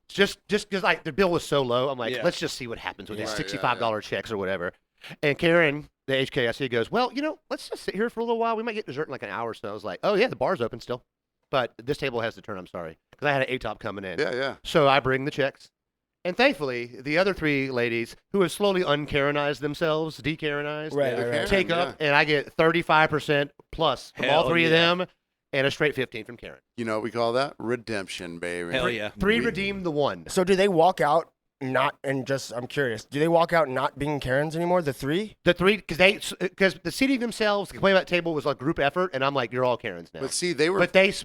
Just because like the bill was so low, I'm like, Yeah. let's just see what happens with these Right, $65 checks or whatever. And Karen, the HKIC, goes, well, let's just sit here for a little while. We might get dessert in like an hour or so. I was like, oh yeah, the bar's open still, but this table has to turn. I'm sorry, because I had an A-top coming in. Yeah. So I bring the checks. And thankfully, the other 3 ladies who have slowly un-Karenized themselves, de-Karenized, Right, Yeah, right, right. take yeah. up, and I get 35% plus from all Hell 3 of yeah. them, and a straight 15 from Karen. You know what we call that? Redemption, baby. Hell yeah. 3 redeem the 1. So do they walk out I'm curious, do they walk out not being Karens anymore, the 3? The 3, because the seating themselves, complaining about the table was a group effort, and I'm like, you're all Karens now. But see, they were. But they,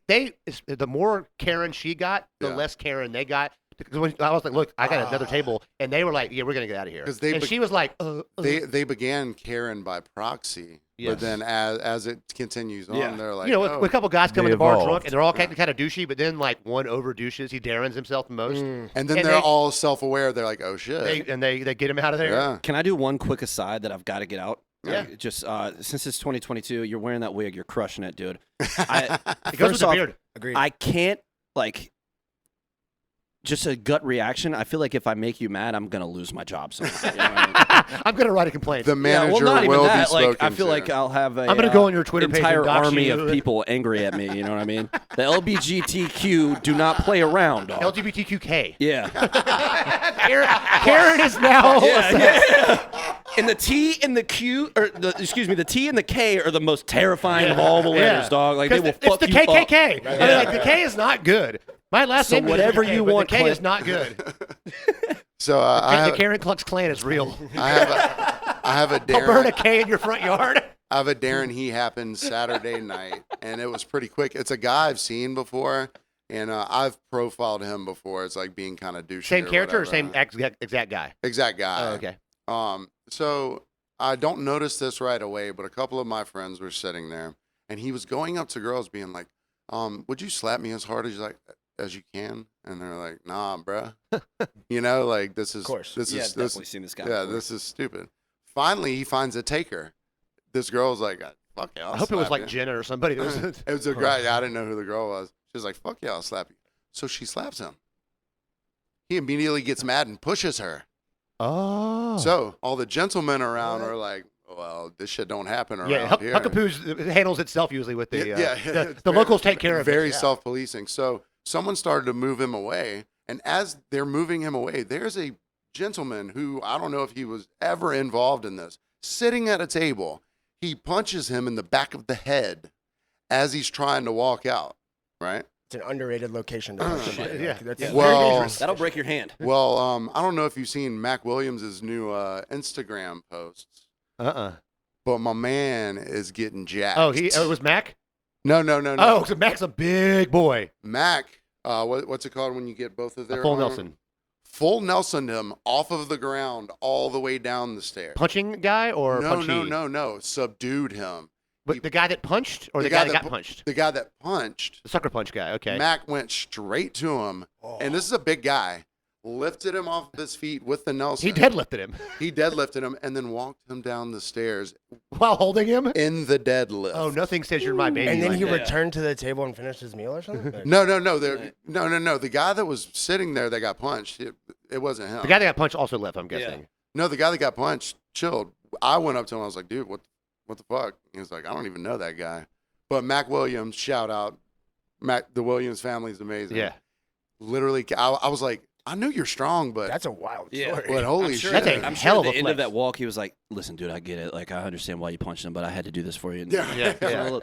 the more Karen she got, the Yeah. less Karen they got. Because when I was like, look, I got another table, and they were like, yeah, we're gonna get out of here. 'Cause they and be- she was like, they began Karen by proxy. Yes. But then as it continues on, Yeah. they're like, with oh. a couple guys come They in the bar evolved. drunk, and they're all kind of douchey, but then like one over douches, he Darren's himself the most, And then and they're they- all self-aware. They're like, oh shit. they get him out of there. yeah. Can I do one quick aside that I've got to get out? Yeah. Just since it's 2022, you're wearing that wig. You're crushing it, dude. It goes with First the off, beard. Agreed. I can't like. Just a gut reaction. I feel like if I make you mad, I'm gonna lose my job. Somehow, you know what I mean? I'm gonna write a complaint. The manager yeah, well, not even will that. be Like, spoken I feel to. like I'll have a. I'm gonna go on your Twitter page entire and dox army you. of people angry at me. You know what I mean? The LGBTQ do not play around, dog. LGBTQK. Yeah. Karen is now. And the T and the Q, or the T and the K are the most terrifying of all the letters, dog. Like they will fuck it's the you up. KKK. I mean, like the K is not good. My last So name is whatever KKK, you but want, the K is Clint. not good. So The Karen Klux Klan is real. I have a I'll burn a Darren. K in your front yard. I have a Darren. He happened Saturday night, and it was pretty quick. It's a guy I've seen before, and I've profiled him before. It's like being kind of douchey. Same character or whatever. same exact guy? exact guy? Oh, okay. So I don't notice this right away, but a couple of my friends were sitting there, and he was going up to girls, being like, "Would you slap me as hard as you can?" And they're like, "Nah, bruh." Like this is, Of course. this Yeah, is definitely this, seen this guy. yeah, before. this is stupid. Finally, he finds a taker. This girl's like, "Fuck yeah!" I hope it was like Jenna or somebody. That was, It was a guy. I didn't know who the girl was. She was like, "Fuck yeah, I'll slap you." So she slaps him. He immediately gets mad and pushes her. oh. So all the gentlemen around are like, "Well, this shit don't happen around Yeah, here." Huckapoos handles itself usually with the it's the very- locals take care of it. Very Yeah. self-policing. So someone started to move him away, and as they're moving him away, there's a gentleman who I don't know if he was ever involved in this, sitting at a table. He punches him in the back of the head as he's trying to walk out. Right? an underrated location to punch somebody. Yeah. Like, that's Yeah. very Well- dangerous. That'll break your hand. Well, I don't know if you've seen Mac Williams' new Instagram posts, but my man is getting jacked. Oh, it was Mac? No. Oh, so Mac's a big boy. Mac, what's it called when you get both of their A full arm- Nelson. Full Nelson him off of the ground all the way down the stairs. Punching guy or punchy? No. Subdued him. But the guy that punched or the guy that got punched? The guy that punched. The sucker punch guy, okay. Mac went straight to him, and this is a big guy. Lifted him off of his feet with the Nelson. He deadlifted him He deadlifted him and then walked him down the stairs while holding him? in the deadlift. Oh, nothing says you're my baby. And then like he that. returned to the table and finished his meal or something? Like, No. The guy that was sitting there that got punched, it wasn't him. The guy that got punched also left, I'm guessing. No, the guy that got punched chilled. I went up to him. I was like, dude, what the fuck? He was like, I don't even know that guy. But Mac Williams, shout out. The Williams family is amazing. Yeah. Literally, I was like, I knew you're strong, but that's a wild Yeah. story. but holy I'm sure, shit. That's a I'm hell sure of at the a end of flex. that walk, he was like, listen, dude, I get it. Like, I understand why you punched him, but I had to do this for you. And Yeah. Yeah.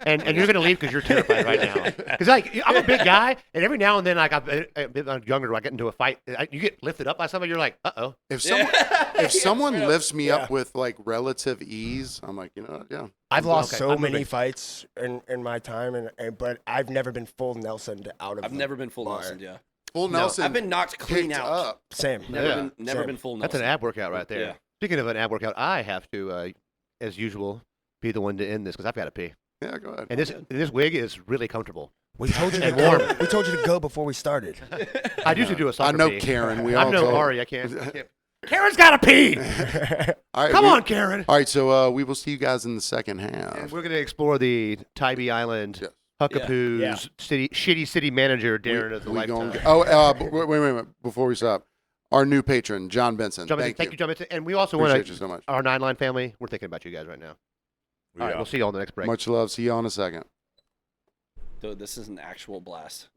And you're going to leave because you're terrified right now. Because, like, I'm a big guy, and every now and then, like, I'm a bit younger, I get into a fight. You get lifted up by somebody, you're like, uh-oh. If someone lifts me up with like relative ease, I'm like, you know, yeah. I've lost Okay, so I'm many moving. fights in my time, but I've never been full Nelson out of I've the never been full bar. Nelson, yeah. Full Nelson. I've been knocked clean picked out. up. Same. Never Same. been full That's Nelson. an ab workout right there. Yeah. Speaking of an ab workout, I have to, as usual, be the one to end this because I've got to pee. Yeah, go ahead. And this wig is really comfortable. We told you to And go. warm. We told you to go before we started. I usually do a I soccer know pee. Karen. We I'm all no told- Ari. I can't. Karen's got to pee. All right, Come on, Karen. All right, so we will see you guys in the second half. And we're going to explore the Tybee Island, Yes. Huckapoos, Yeah. shitty city manager Darren of the lifetime. Wait. Before we stop, our new patron, John Benson. John Benson, thank you, John Benson. And we also Appreciate want you to, so much. our 9-line family, we're thinking about you guys right now. All right, we'll see you all in the next break. Much love. See you all in a second. Dude, this is an actual blast.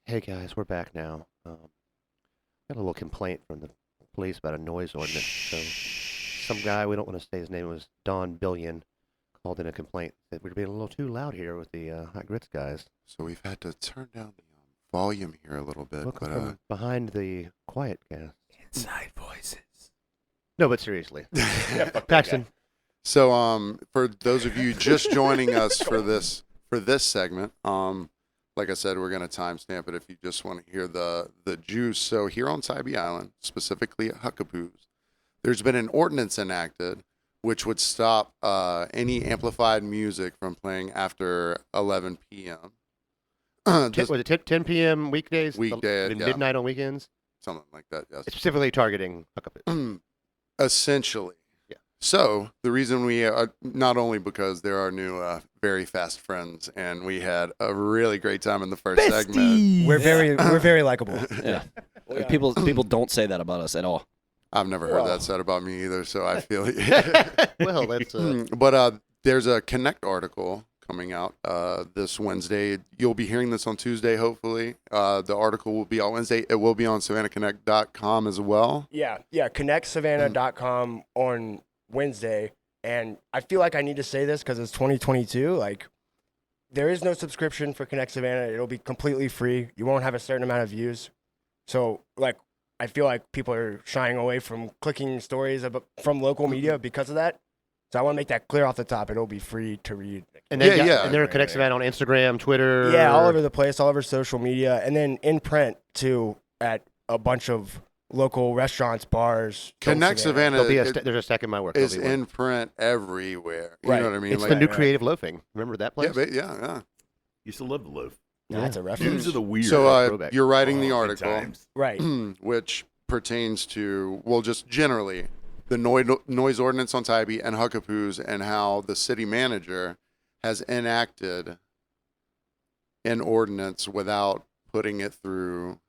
Hey guys, we're back now. Got a little complaint from the police about a noise ordinance. So some guy, we don't want to say his name, was Don Billion, called in a complaint that we're being a little too loud here with the Hot Grits guys. So we've had to turn down the volume here a little bit. Look but from behind the quiet cast. Inside voices. No, but seriously. Paxton. So for those of you just joining us for this segment, like I said, we're gonna timestamp it if you just want to hear the juice. So here on Tybee Island, specifically at Huckapoos, there's been an ordinance enacted which would stop any amplified music from playing after 11 p.m. Was it 10 p.m. weekdays? Weekday, And yeah. midnight on weekends? Something like that, yes. It's specifically targeting Huckapoos. Essentially. Yeah. So the reason we not only because there are new very fast friends, and we had a really great time in the first segment. We're very likable. Yeah. People don't say that about us at all. I've never heard that said about me either, so I feel Well, that's But there's a Connect article coming out this Wednesday. You'll be hearing this on Tuesday, hopefully. The article will be on Wednesday. It will be on SavannahConnect.com as well. Yeah, connectsavannah.com on Wednesday. And I feel like I need to say this because it's 2022. Like, there is no subscription for Connect Savannah. It'll be completely free. You won't have a certain amount of views. So, like, I feel like people are shying away from clicking stories from local media because of that. So I want to make that clear off the top. It'll be free to read. And then, Yeah. And they're Connect Savannah on Instagram, Twitter. Yeah, all over the place, all over social media. And then in print, too, at a bunch of local restaurants, bars. Connect Savannah There's a second my work. is There'll be one. in print everywhere. You Right. know what I mean? It's Like, the new creative loafing. Remember that place? yeah. Used to love the loaf. That's a reference. These are the weird. So throwback. you're writing the good article, times. Right. which pertains to, well, just generally the noise ordinance on Tybee and Huckapoos, and how the city manager has enacted an ordinance without putting it through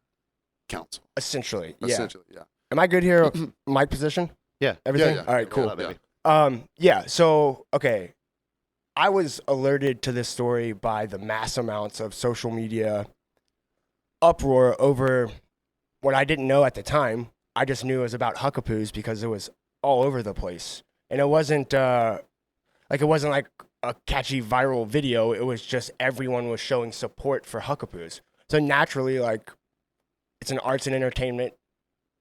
council. Essentially. Yeah. Essentially, yeah. Am I good here? My position? Yeah. Everything? Yeah. All right, cool. Yeah, baby. Yeah, so, okay. I was alerted to this story by the mass amounts of social media uproar over what I didn't know at the time. I just knew it was about Huckapoos because it was all over the place. And it wasn't like a catchy viral video. It was just everyone was showing support for Huckapoos. So naturally, like, it's an arts and entertainment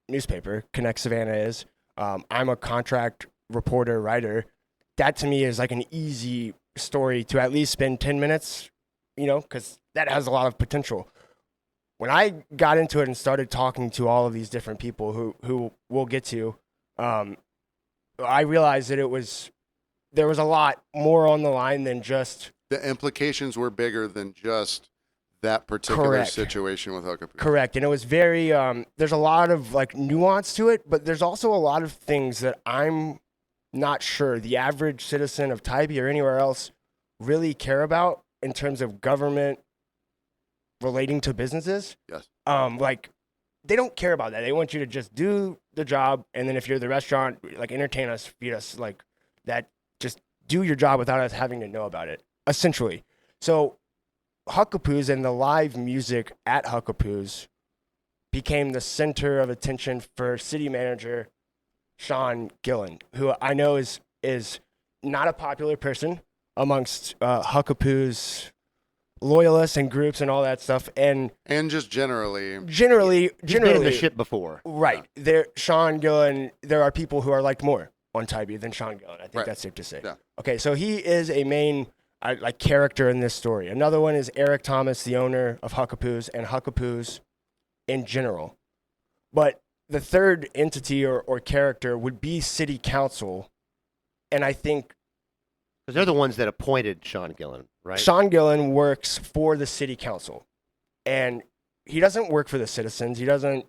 newspaper. Connect Savannah is. I'm a contract reporter, writer. That to me is like an easy story to at least spend 10 minutes, because that has a lot of potential. When I got into it and started talking to all of these different people who we'll get to, I realized that there was a lot more on the line than just... The implications were bigger than just that particular Correct. situation with Huckapoos. Correct. And it was very, there's a lot of like nuance to it, but there's also a lot of things that I'm not sure the average citizen of Tybee or anywhere else really care about in terms of government relating to businesses. Yes. Like, they don't care about that. They want you to just do the job, and then if you're the restaurant, like, entertain us, feed us, like that. Just do your job without us having to know about it, essentially. So Huckapoos and the live music at Huckapoos became the center of attention for city manager Sean Gillen, who I know is not a popular person amongst Huckapoos loyalists and groups and all that stuff, and just generally He's been in the ship before. right there. Sean Gillen, there are people who are liked more on Tybee than Sean Gillen. I think Right. that's safe to say. Yeah. Okay, so he is a main like character in this story. Another one is Eric Thomas, the owner of Huckapoos and Huckapoos in general. But the third entity or character would be city council, and I think Because they're the ones that appointed Sean Gillen, right? Sean Gillen works for the city council, and he doesn't work for the citizens. He doesn't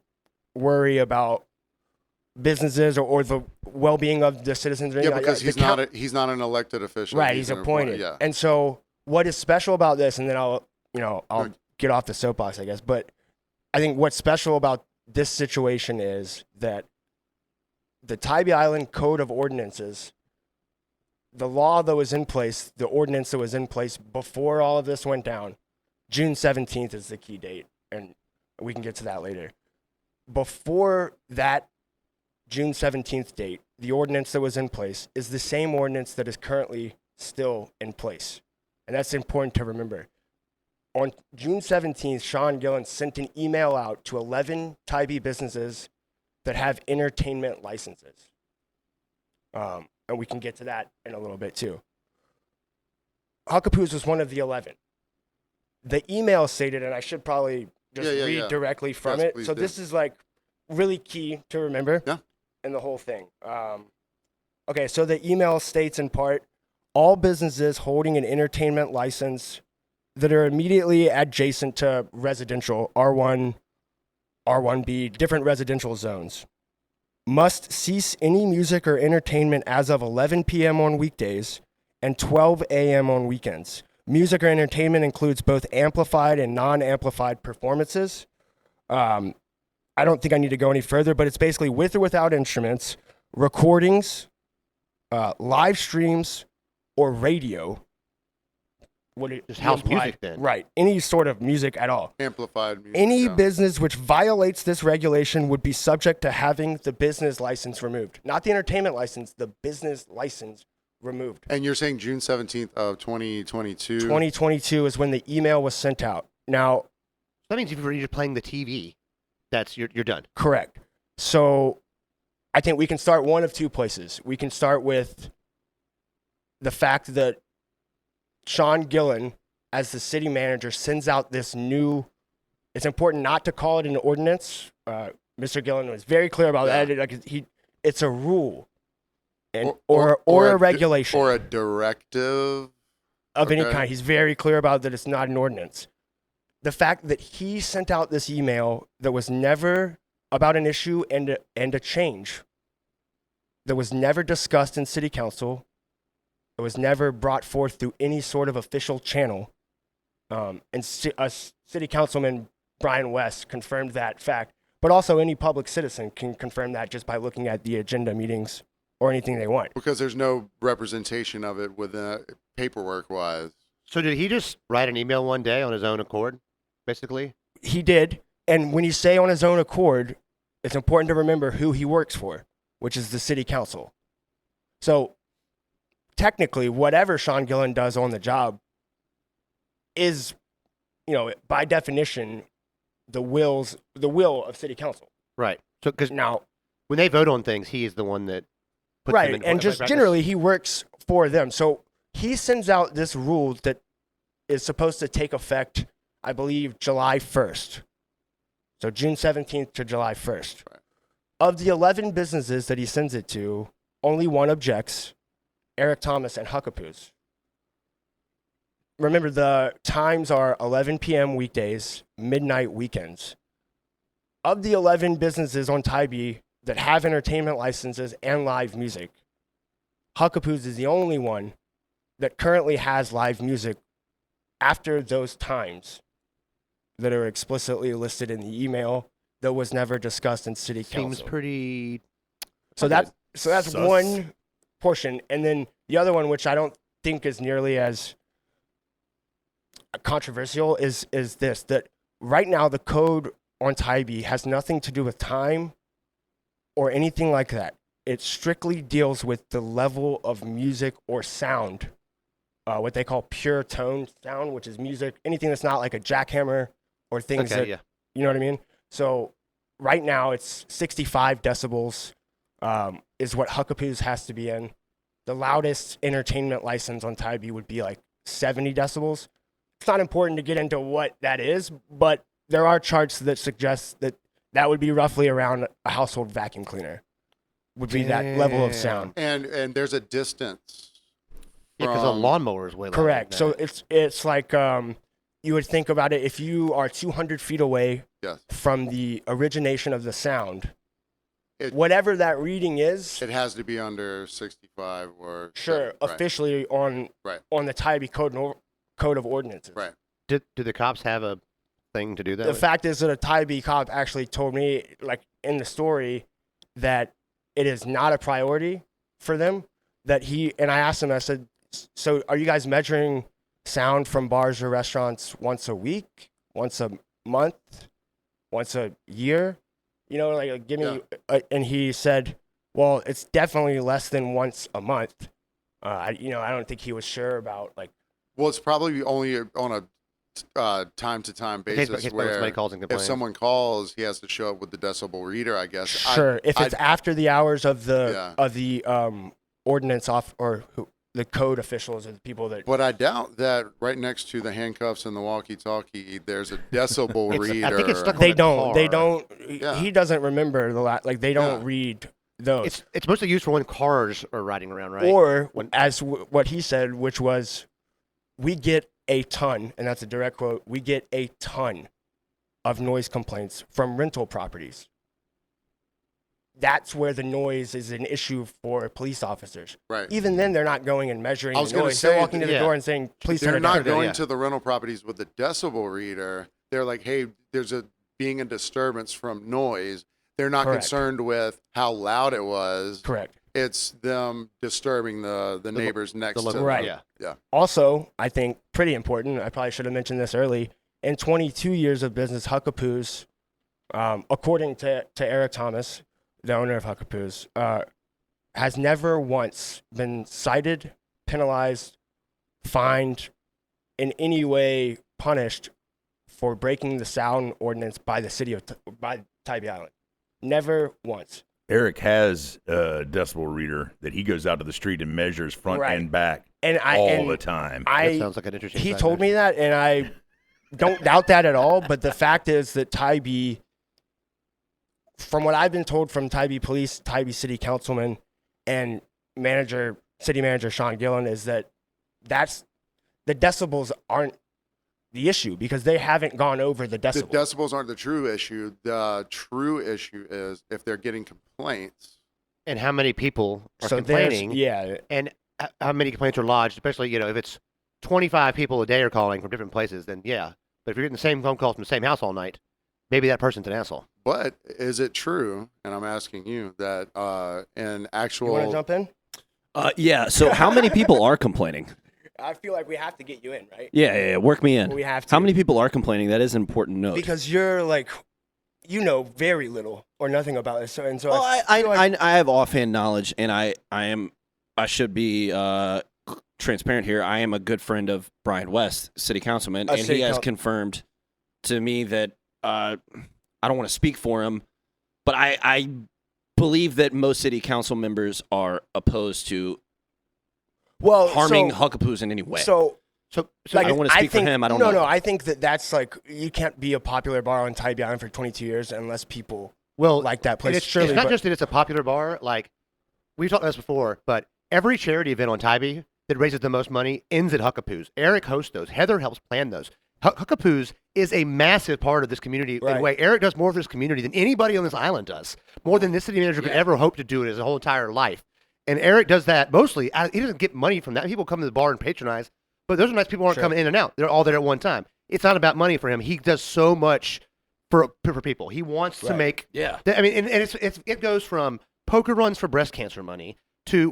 worry about businesses or the well-being of the citizens. Or yeah, anything. because The he's not an elected official. right. He's an appointed. Yeah. And so what is special about this, and then I'll Good. get off the soapbox, I guess, but I think what's special about this situation is that the Tybee Island Code of Ordinances, the law that was in place, the ordinance that was in place before all of this went down, June 17th is the key date, and we can get to that later. Before that June 17th date, the ordinance that was in place is the same ordinance that is currently still in place. And that's important to remember. On June 17th, Sean Gillen sent an email out to 11 Tybee businesses that have entertainment licenses. And we can get to that in a little bit too. Huckapoos was one of the 11. The email stated, and I should probably just read directly from Yes, it. please So do. this is like really key to remember. Yeah. And the whole thing. Okay, so the email states in part, all businesses holding an entertainment license that are immediately adjacent to residential, R1, R1B, different residential zones, must cease any music or entertainment as of 11 p.m. on weekdays and 12 a.m. on weekends. Music or entertainment includes both amplified and non-amplified performances. I don't think I need to go any further, but it's basically with or without instruments, recordings, live streams, or radio. What it Just house implied- music then. Right. Any sort of music at all. Amplified music. Any yeah. business which violates this regulation would be subject to having the business license removed. Not the entertainment license, the business license removed. And you're saying June 17th of 2022? 2022 is when the email was sent out. Now, That means if you're just playing the TV, you're done. correct. So I think we can start one of two places. We can start with the fact that Sean Gillen, as the city manager, sends out this new, it's important not to call it an ordinance. Mr. Gillen was very clear about Yeah. that. Like it's a rule and, Or or a di- regulation Or a directive. of any okay. kind. He's very clear about that it's not an ordinance. The fact that he sent out this email that was never about an issue and a change that was never discussed in city council, it was never brought forth through any sort of official channel, and city councilman Brian West confirmed that fact, but also any public citizen can confirm that just by looking at the agenda meetings or anything they want. Because there's no representation of it within paperwork wise. So did he just write an email one day on his own accord, basically? He did. And when you say on his own accord, it's important to remember who he works for, which is the city council. So technically, whatever Sean Gillen does on the job is, by definition, the will of city council. Right. So, because Now, when they vote on things, he is the one that puts them right, in and just practice. generally, he works for them. So he sends out this rule that is supposed to take effect, I believe, July 1st. So June 17th to July 1st. Right. Of the 11 businesses that he sends it to, only one objects, Eric Thomas and Huckapoos. Remember, the times are 11 p.m. weekdays, midnight weekends. Of the 11 businesses on Tybee that have entertainment licenses and live music, Huckapoos is the only one that currently has live music after those times that are explicitly listed in the email that was never discussed in city council. Seems pretty. So that's Sus. one portion, and then the other one, which I don't think is nearly as controversial, is this: that right now the code on Tybee has nothing to do with time or anything like that. It strictly deals with the level of music or sound, what they call pure tone sound, which is music, anything that's not like a jackhammer or things Okay, that, yeah. you know what I mean? So right now it's 65 decibels is what Huckapoos has to be in. The loudest entertainment license on Tybee would be like 70 decibels. It's not important to get into what that is, but there are charts that suggest that that would be roughly around a household vacuum cleaner would be that level of sound. And there's a distance. Yeah, because a from- lawnmower is way louder Correct. than So that. it's like you would think about it, if you are 200 feet away Yes. from the origination of the sound, It- whatever that reading is, It has to be under 65 or sure, right, officially on Right. on the Tybee code of ordinances. Right. Do the cops have a thing to do that? The with? fact is that a Tybee cop actually told me, like in the story, that it is not a priority for them. That and I asked him, I said, so are you guys measuring sound from bars or restaurants once a week, once a month, once a year? Like give me, and he said, well, it's definitely less than once a month. I don't think he was sure about like. Well, it's probably only on a time-to-time In case basis somebody where calls and if complains. someone calls, he has to show up with the decibel reader, I guess. Sure, if it's after the hours of Yeah. the ordinance the code officials or the people that. But I doubt that right next to the handcuffs and the walkie-talkie, there's a decibel reader. I think it's stuck on They the don't. They car. don't. Yeah. He doesn't remember they don't Yeah. read those. It's mostly used for when cars are riding around, right? Or When- as what he said, which was, we get a ton, and that's a direct quote. We get a ton of noise complaints from rental properties. That's where the noise is an issue for police officers. Right. Even then, they're not going and measuring I was the gonna noise. They're say, walking to the yeah. door and saying, "Please turn They're it down." not going yeah. to the rental properties with the decibel reader. They're like, hey, there's being a disturbance from noise. They're not Correct. concerned with how loud it was. Correct. It's them disturbing the neighbors next the to local, them. Right. Yeah. Yeah. Also, I think pretty important. I probably should have mentioned this early. In 22 years of business, Huckapoos, according to Eric Thomas, the owner of Huckapoos, has never once been cited, penalized, fined, in any way punished for breaking the sound ordinance by the city of by Tybee Island. Never once. Eric has a decibel reader that he goes out to the street and measures front Right. and back And all the time. That sounds like an interesting. He side told me note. that, and I don't doubt that at all. But the fact is that Tybee, from what I've been told from Tybee Police, Tybee City Councilman, and City Manager Sean Gillen, is that the decibels aren't the issue because they haven't gone over the The decibels. decibels aren't the true issue. The true issue is if they're getting complaints. And how many people are So complaining? yeah, And how many complaints are lodged? Especially, if it's 25 people a day are calling from different places, then yeah. But if you're getting the same phone calls from the same house all night, maybe that person's an asshole. But is it true, and I'm asking you, that in you actual want to jump in? Yeah. So how many people are complaining? I feel like we have to get you in, right? Yeah. Work me in. We have to. How many people are complaining? That is an important note. Because you're like, very little or nothing about it. So Well, I feel like- I have offhand knowledge, and I should be transparent here. I am a good friend of Brian West, city councilman, and he has confirmed to me that I don't want to speak for him, but I believe that most city council members are opposed to harming Huckapoos in any way. So I don't want to speak for him. I don't know. No, I think that's like, you can't be a popular bar on Tybee Island for 22 years unless people like that place. It's not just that it's a popular bar. Like, we've talked about this before, but every charity event on Tybee that raises the most money ends at Huckapoos. Eric hosts those. Heather helps plan those. Huckapoos is a massive part of this community in a way. Eric does more for this community than anybody on this island does, more than this city manager could ever hope to do in his whole entire life. And Eric does that mostly. He doesn't get money from that. People come to the bar and patronize, but those are nice people who aren't coming in and out. They're all there at one time. It's not about money for him. He does so much for people. He wants to make. Yeah. I mean, and it goes from poker runs for breast cancer money to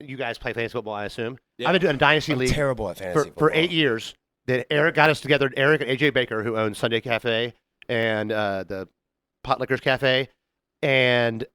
you guys play fantasy football, I assume. Yeah. I've been doing a dynasty league. Terrible at fantasy football. For 8 years. That Eric got us together. Eric and AJ Baker, who owns Sunday Cafe and the Pot Liquors Cafe, and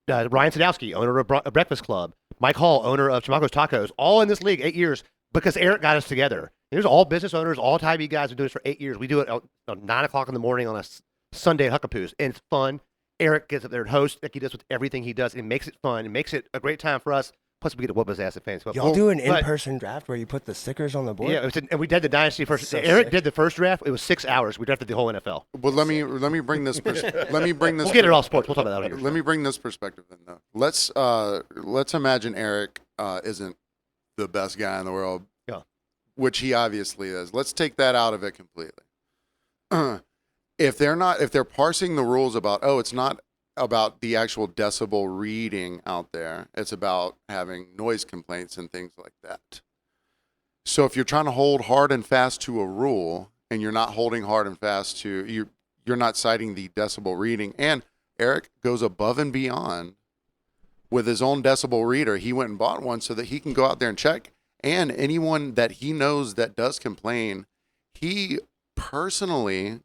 Ryan Sadowski, owner of Breakfast Club, Mike Hall, owner of Chamaco's Tacos, all in this league 8 years because Eric got us together. There's all business owners, all Tybee guys who do this for 8 years. We do it at 9 o'clock in the morning on a Sunday at Huckapoos, and it's fun. Eric gets up there and hosts like he does with everything he does. It makes it fun. It makes it a great time for us. Plus, we get to whoop his ass at fantasy football. Y'all do an in-person draft where you put the stickers on the board? Yeah, and we did the dynasty first. So Eric did the first draft. It was 6 hours. We drafted the whole NFL. Well, let me bring this. Let me bring this. We'll get it all sports. We'll talk about that later. Let me bring this perspective then. Though. Let's imagine Eric isn't the best guy in the world, which he obviously is. Let's take that out of it completely. If they're parsing the rules about, it's not about the actual decibel reading out there. It's about having noise complaints and things like that. So if you're trying to hold hard and fast to a rule and you're not holding hard and fast to, you're not citing the decibel reading. And Eric goes above and beyond with his own decibel reader. He went and bought one so that he can go out there and check. And anyone that he knows that does complain, he personally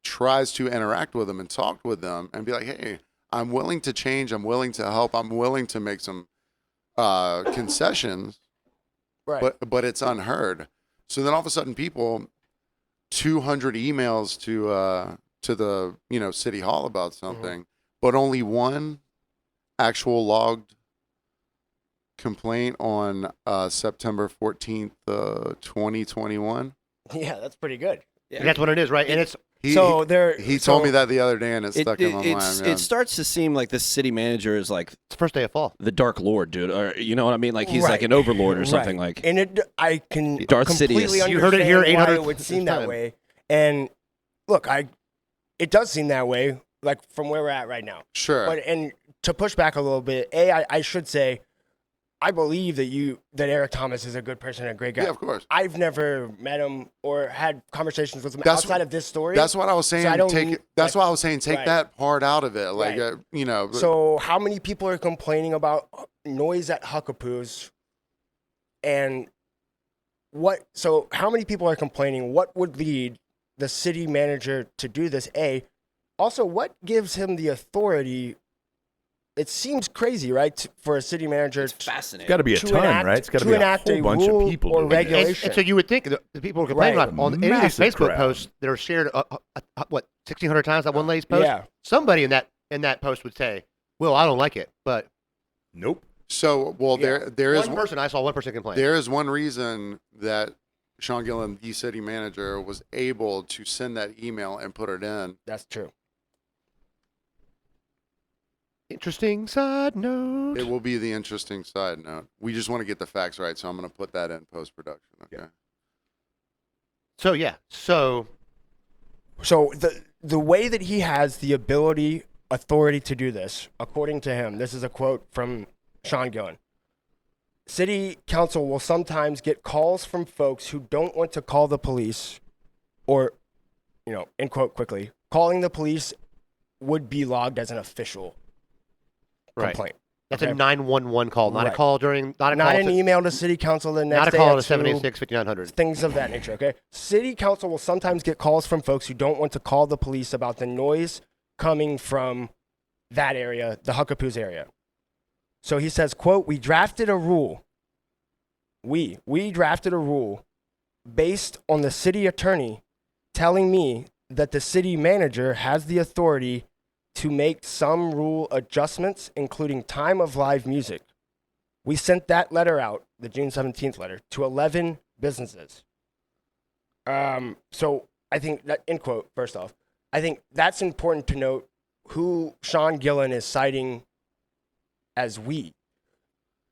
tries to interact with them and talk with them and be like, hey, I'm willing to change. I'm willing to help. I'm willing to make some concessions, but it's unheard. So then all of a sudden, 200 emails to the city hall about something, but only one actual logged complaint on September 14th, 2021. Yeah, that's pretty good. Yeah. That's what it is, right? And it's. He told me that the other day, and it stuck in my mind. It starts to seem like the city manager is like it's the first day of fall, the Dark Lord, dude. Or you know what I mean? Like he's like an overlord or something like. And I can Darth completely Sidious. understand you heard it here, why it would seem that way. And look, it does seem that way, like from where we're at right now. Sure. But and to push back a little bit, I should say, I believe that Eric Thomas is a good person and a great guy. Yeah, of course. I've never met him or had conversations with him outside of this story. That's what I was saying. So that's why I was saying take that part out of it. Like, So how many people are complaining about noise at Huckapoos? And so how many people are complaining? What would lead the city manager to do this? Also, what gives him the authority? It seems crazy, right, for a city manager. It's fascinating. It's got to be a ton, right? It's got to be a whole bunch of people or doing it. regulation. And so you would think that the people who complain about on any of these Facebook posts that are shared, 1,600 times that one lady's post? Yeah. Somebody in that post would say, well, I don't like it, but. Nope. So, there is one person, I saw one person complain. There is one reason that Sean Gillen, the city manager, was able to send that email and put it in. That's true. Interesting side note. It will be the interesting side note. We just want to get the facts right, so I'm going to put that in post-production. Okay. So the way that he has the authority to do this, according to him, this is a quote from Sean Gillen. City council will sometimes get calls from folks who don't want to call the police or, end quote quickly, calling the police would be logged as an official complaint. That's a 911 call, not a call during, not an email to city council the next day. Not a call to 786-5900. Things of that nature, okay? City council will sometimes get calls from folks who don't want to call the police about the noise coming from that area, the Huckapoos area. So he says, quote, we drafted a rule we drafted a rule based on the city attorney telling me that the city manager has the authority to make some rule adjustments, including time of live music. We sent that letter out, the June 17th letter, to 11 businesses. So I think that, end quote, first off, I think that's important to note who Sean Gillen is citing as we.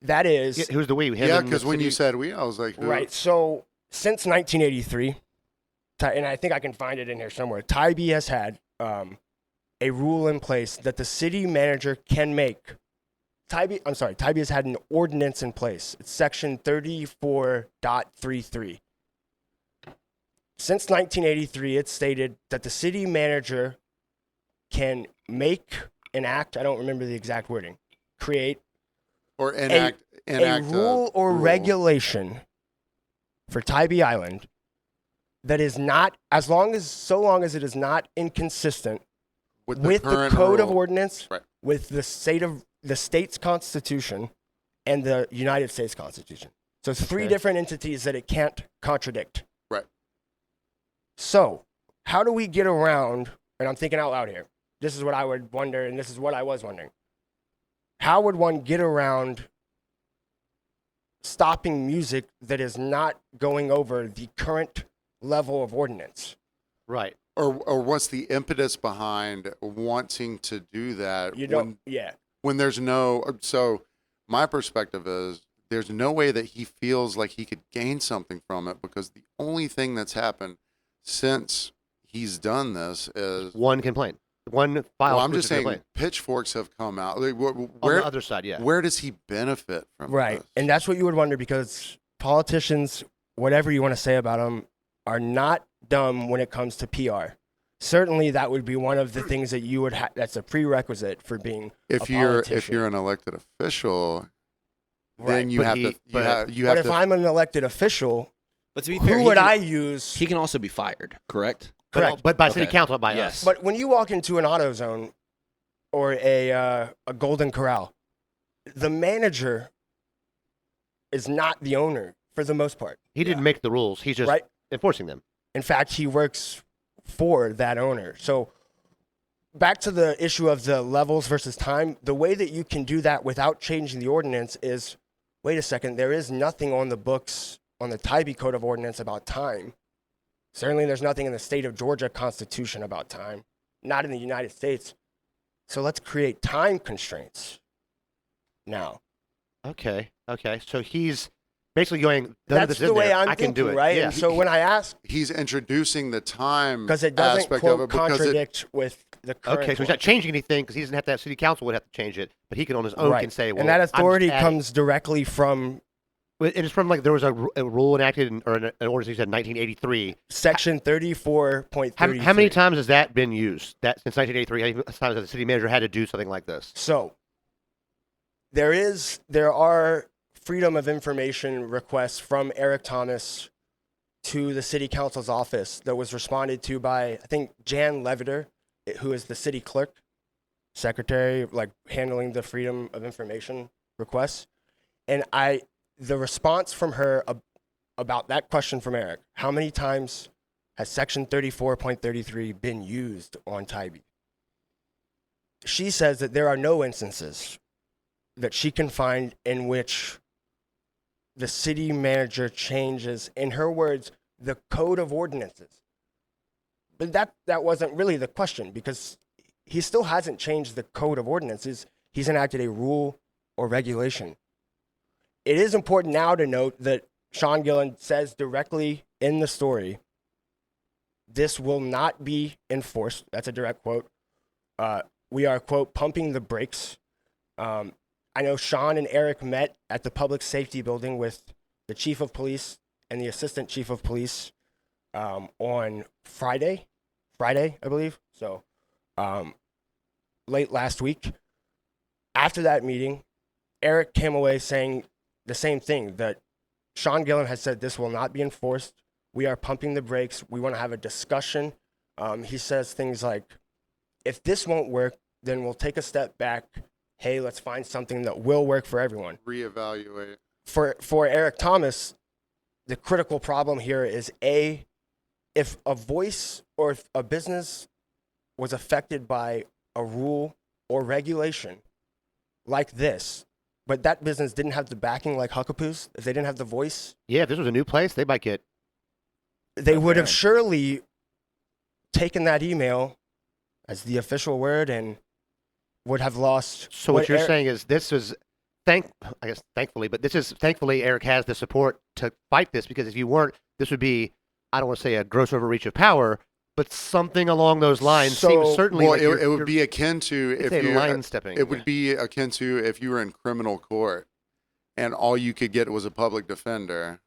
That is... Yeah, who's the we? Him Yeah, and the because when you city- said we, I was like, who? Right. So since 1983, and I think I can find it in here somewhere, Tybee has had a rule in place that the city manager can make. Tybee has had an ordinance in place. It's section 34.33. Since 1983, it's stated that the city manager can make, enact, I don't remember the exact wording, create Or enact a rule or regulation for Tybee Island that is not, so long as it is not inconsistent with the current code of rule. ordinance, Right. with the state's constitution, and the United States Constitution. So it's three Okay. different entities that it can't contradict. Right. So how do we get around, and I'm thinking out loud here, this is what I would wonder, and this is what I was wondering. How would one get around stopping music that is not going over the current level of ordinance? Right. Or what's the impetus behind wanting to do that? You don't, yeah. When there's no, so my perspective is there's no way that he feels like he could gain something from it, because the only thing that's happened since he's done this is, One complaint. One file. well, I'm just saying complaint. pitchforks have come out. Like, On where, the other side, yeah. where does he benefit from Right. this? And that's what you would wonder, because politicians, whatever you want to say about them, are not dumb when it comes to PR. Certainly that would be one of the things that you would that's a prerequisite for being If a you're politician. an elected official, Right. then you But have he- to you but- have, you But have if to I'm an elected official, But to be fair, who would I use? He can also be fired, correct? Correct. But by city Okay. council, not by Yes. us. But when you walk into an AutoZone or a Golden Corral, the manager is not the owner for the most part. He didn't make the rules. He's just Right. enforcing them. In fact, he works for that owner. So back to the issue of the levels versus time, the way that you can do that without changing the ordinance is, wait a second, there is nothing on the books on the Tybee Code of Ordinance about time. Certainly there's nothing in the state of Georgia Constitution about time, not in the United States. So let's create time constraints now. Okay. So he's basically going, none of That's this the in way there. I'm I can thinking, do it. right? Yeah. And so when I ask, he's introducing the time because it doesn't aspect quote of it, because it, contradict with the current Okay, so he's one. not changing anything because he doesn't have to have city council would have to change it, but he can on his own Right. can say, well, and that I'm just authority adding- comes directly from Well, it is from like there was a rule enacted or an ordinance he said in 1983. Section 34.33. How many times has that been used? That since 1983, how many times has the city manager had to do something like this? So there are freedom of information requests from Eric Thomas to the city council's office that was responded to by, I think, Jan Leviter, who is the city clerk, secretary, like handling the freedom of information requests. And the response from her about that question from Eric, how many times has section 34.33 been used on Tybee? She says that there are no instances that she can find in which the city manager changes, in her words, the code of ordinances. But that wasn't really the question, because he still hasn't changed the code of ordinances. He's enacted a rule or regulation. It is important now to note that Sean Gillen says directly in the story, this will not be enforced. That's a direct quote. We are, quote, pumping the brakes. I know Sean and Eric met at the public safety building with the chief of police and the assistant chief of police on Friday, I believe. So late last week. After that meeting, Eric came away saying the same thing, that Sean Gillen has said this will not be enforced. We are pumping the brakes. We want to have a discussion. He says things like, if this won't work, then we'll take a step back. Hey, let's find something that will work for everyone. reevaluate. for Eric Thomas, the critical problem here is if a voice or if a business was affected by a rule or regulation like this, but that business didn't have the backing like Huckapoos, if they didn't have the voice, Yeah, if this was a new place, they might get. they would have surely taken that email as the official word and would have lost. So what you're saying is this is thankfully, but thankfully Eric has the support to fight this, because if you weren't, this would be, I don't want to say a gross overreach of power, but something along those lines seems certainly. Well, like it would be akin to if you line stepping. It would be akin to if you were in criminal court, and all you could get was a public defender.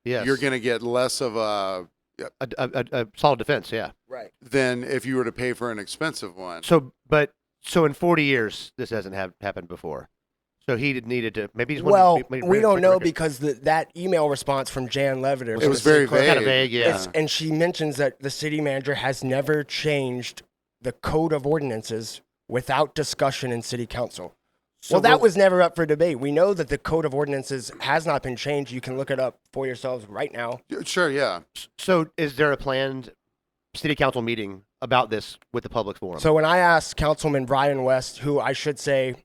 Yes. You're going to get less of a solid defense. Yeah. Right. than if you were to pay for an expensive one. So in 40 years, this hasn't happened before. So he needed to maybe he's Well, we don't know because that email response from Jan Leviter It was very vague. kind of vague. Yeah. and she mentions that the city manager has never changed the code of ordinances without discussion in city council. Well, that was never up for debate. We know that the code of ordinances has not been changed. You can look it up for yourselves right now. Sure, yeah. So is there a planned city council meeting about this with the public forum? So when I asked Councilman Brian West, who I should say,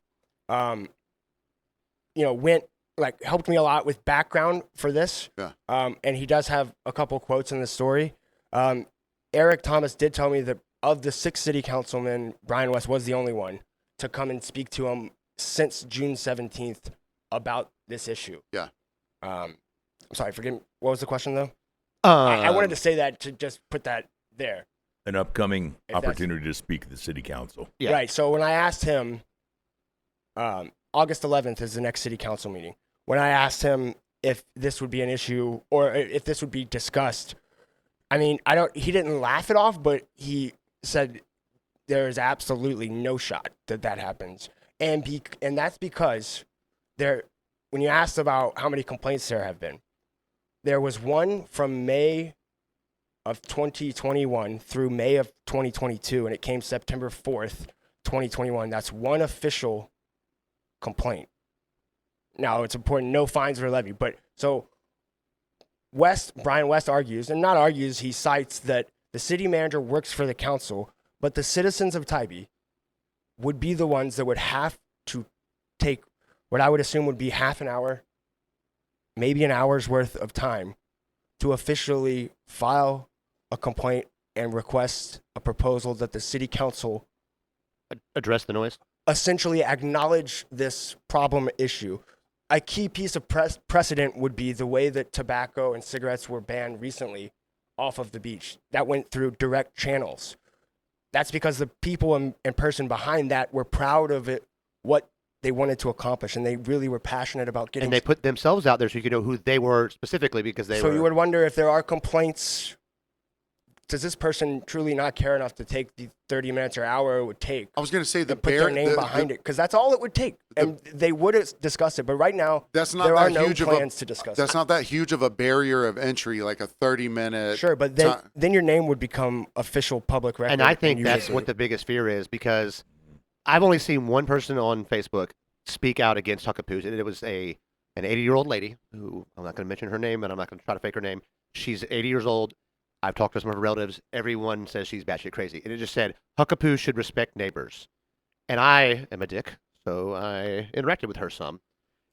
helped me a lot with background for this. Yeah. And he does have a couple quotes in the story. Eric Thomas did tell me that of the 6 city councilmen, Brian West was the only one to come and speak to him since June 17th about this issue. Yeah. I'm sorry, forgive me. What was the question though? I wanted to say that to just put that there. An upcoming If that's- opportunity to speak at the city council. Yeah. Right. So when I asked him, August 11th is the next city council meeting. When I asked him if this would be an issue or if this would be discussed, I mean, he didn't laugh it off, but he said there is absolutely no shot that happens. And that's because when you asked about how many complaints there have been, there was one from May of 2021 through May of 2022, and it came September 4th, 2021. That's one official complaint. Now, it's important, no fines were levied. But so Brian West argues, and not argues, he cites that the city manager works for the council, but the citizens of Tybee would be the ones that would have to take what I would assume would be half an hour, maybe an hour's worth of time to officially file a complaint and request a proposal that the city council address the noise. essentially acknowledge this problem issue. A key piece of precedent would be the way that tobacco and cigarettes were banned recently off of the beach. That went through direct channels. That's because the people in person behind that were proud of it, what they wanted to accomplish, and they really were passionate about getting. And they put themselves out there so you could know who they were specifically, because they were. So you would wonder if there are complaints. Does this person truly not care enough to take the 30 minutes or hour it would take? I was going to say to put their name behind it, because that's all it would take, and they would have discussed it. But right now, there are no plans to discuss. That's not that huge of a barrier of entry, like a 30-minute. Sure, but then your name would become official public record. And I think that's what the biggest fear is, because I've only seen one person on Facebook speak out against Huckapoos, and it was an 80-year-old lady who, I'm not going to mention her name, and I'm not going to try to fake her name. She's 80 years old. I've talked to some of her relatives. Everyone says she's batshit crazy. And it just said, Huckapoos should respect neighbors. And I am a dick, so I interacted with her some.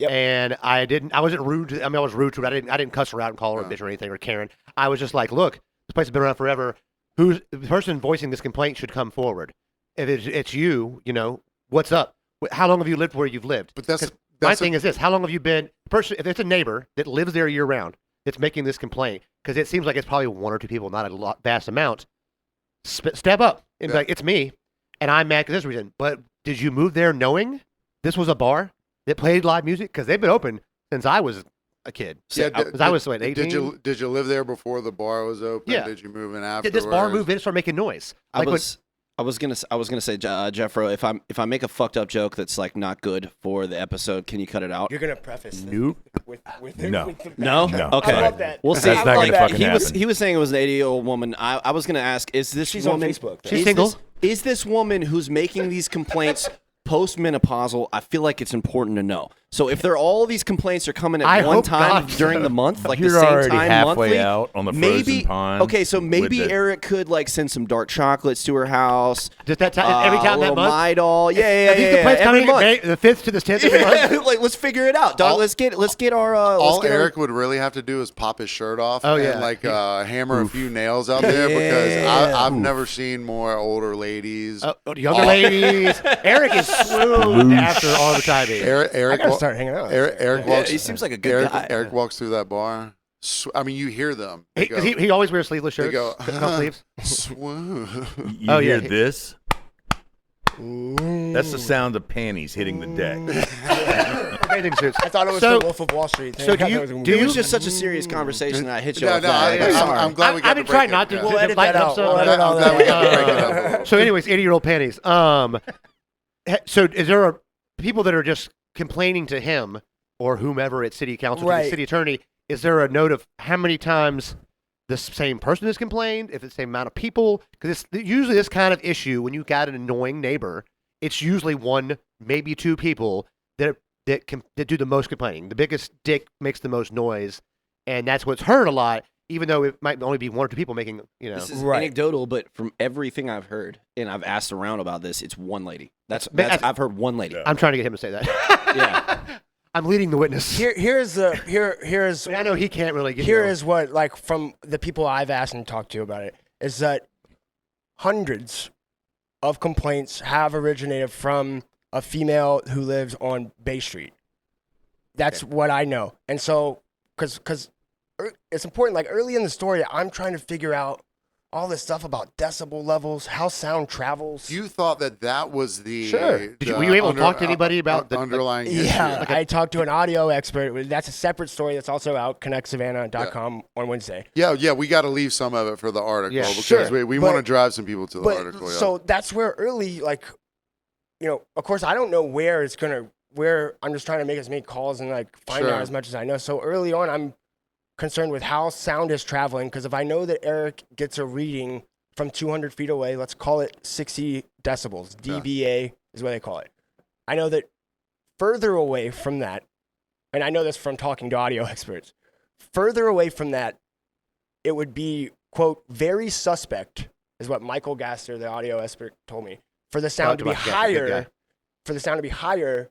Yep. And I wasn't rude. I was rude to her. I didn't cuss her out and call her a bitch or anything, or Karen. I was just like, look, this place has been around forever. The person voicing this complaint should come forward. If it's you, what's up? How long have you lived where you've lived? But my thing is this: how long have you been? If it's a neighbor that lives there year round that's making this complaint, because it seems like it's probably one or two people, not a vast amount. Step up and be like, it's me, and I'm mad because this reason. But did you move there knowing this was a bar that played live music? Because they've been open since I was a kid. I was 18. Did you live there before the bar was open? Yeah. Did you move in afterwards? Did this bar move in and start making noise? I was gonna say, Jeffro, if I make a fucked up joke that's like not good for the episode, can you cut it out? You're gonna preface Nope. with No. No. Okay. I love that. We'll see. That's not gonna fucking he was happen. he was saying it was an 80-year-old woman. I was gonna ask, is this She's woman on Facebook, though. She's single. Is this woman who's making these complaints postmenopausal? I feel like it's important to know, So if all these complaints are coming I at one hope time not. during the month, like You're the same already time halfway monthly, out on the maybe frozen pond. okay, so maybe with the- Eric could like send some dark chocolates to her house. Just that time, every time a that little month. Midol. Yeah, Are these complaints every coming month. the 5th to the 10th every month? Yeah, like let's figure it out, dog. Let's get our All Eric would really have to do is pop his shirt off Oh, yeah. and like hammer a few nails out there because Yeah. I've never seen more older ladies. Younger ladies. Eric is swooned after all the time. Eric gotta wa- start hanging out. Eric walks. he seems like a good guy. Eric walks through that bar. I mean, you hear them. They go, He always wears sleeveless they shirts. go No sleeves. swoon. You Oh, yeah. hear this? That's the sound of panties hitting the deck. Bathing suits. I thought it was So- the Wolf of Wall Street thing. so I do thought you- it was gonna do be- It was just such a serious conversation that I hit you No, off no, that. I'm sorry. I'm glad we got I've to been break trying it. not to. Yeah. We'll edit lighten that up out. some. We'll edit all I'm glad we got to that. break it up a little. So, anyways, 80-year-old panties. So is there people that are just complaining to him or whomever at city council, to the Right. city attorney? Is there a note of how many times the same person has complained? If it's the same amount of people? Because it's usually this kind of issue when you got an annoying neighbor, it's usually one, maybe two people that do the most complaining. The biggest dick makes the most noise, and that's what's heard a lot. Even though it might only be one or two people making, This is Right. anecdotal, but from everything I've heard, and I've asked around about this, it's one lady. That's But I've heard one lady. I'm trying to get him to say that. Yeah. I'm leading the witness. Here's I know he can't really get here is what, like, from the people I've asked and talked to about it, is that hundreds of complaints have originated from a female who lives on Bay Street. That's what I know. And so, because it's important, like, early in the story, I'm trying to figure out all this stuff about decibel levels, how sound travels. You thought that was the Sure. Were you able to talk to anybody about the underlying issue? Yeah, I talked to an audio expert. That's a separate story that's also out, connectsavannah.com on Wednesday. Yeah, we got to leave some of it for the article Yeah, because sure. we But- want to drive some people to the But article. Yeah. so that's where early, like, of course, I don't know where I'm just trying to make as many calls and like find Sure. out as much as I know. So early on, I'm concerned with how sound is traveling, because if I know that Eric gets a reading from 200 feet away, let's call it 60 decibels, dBA is what they call it. I know that further away from that, and I know this from talking to audio experts, further away from that, it would be, quote, very suspect, is what Michael Gaster, the audio expert, told me, for the sound to be higher,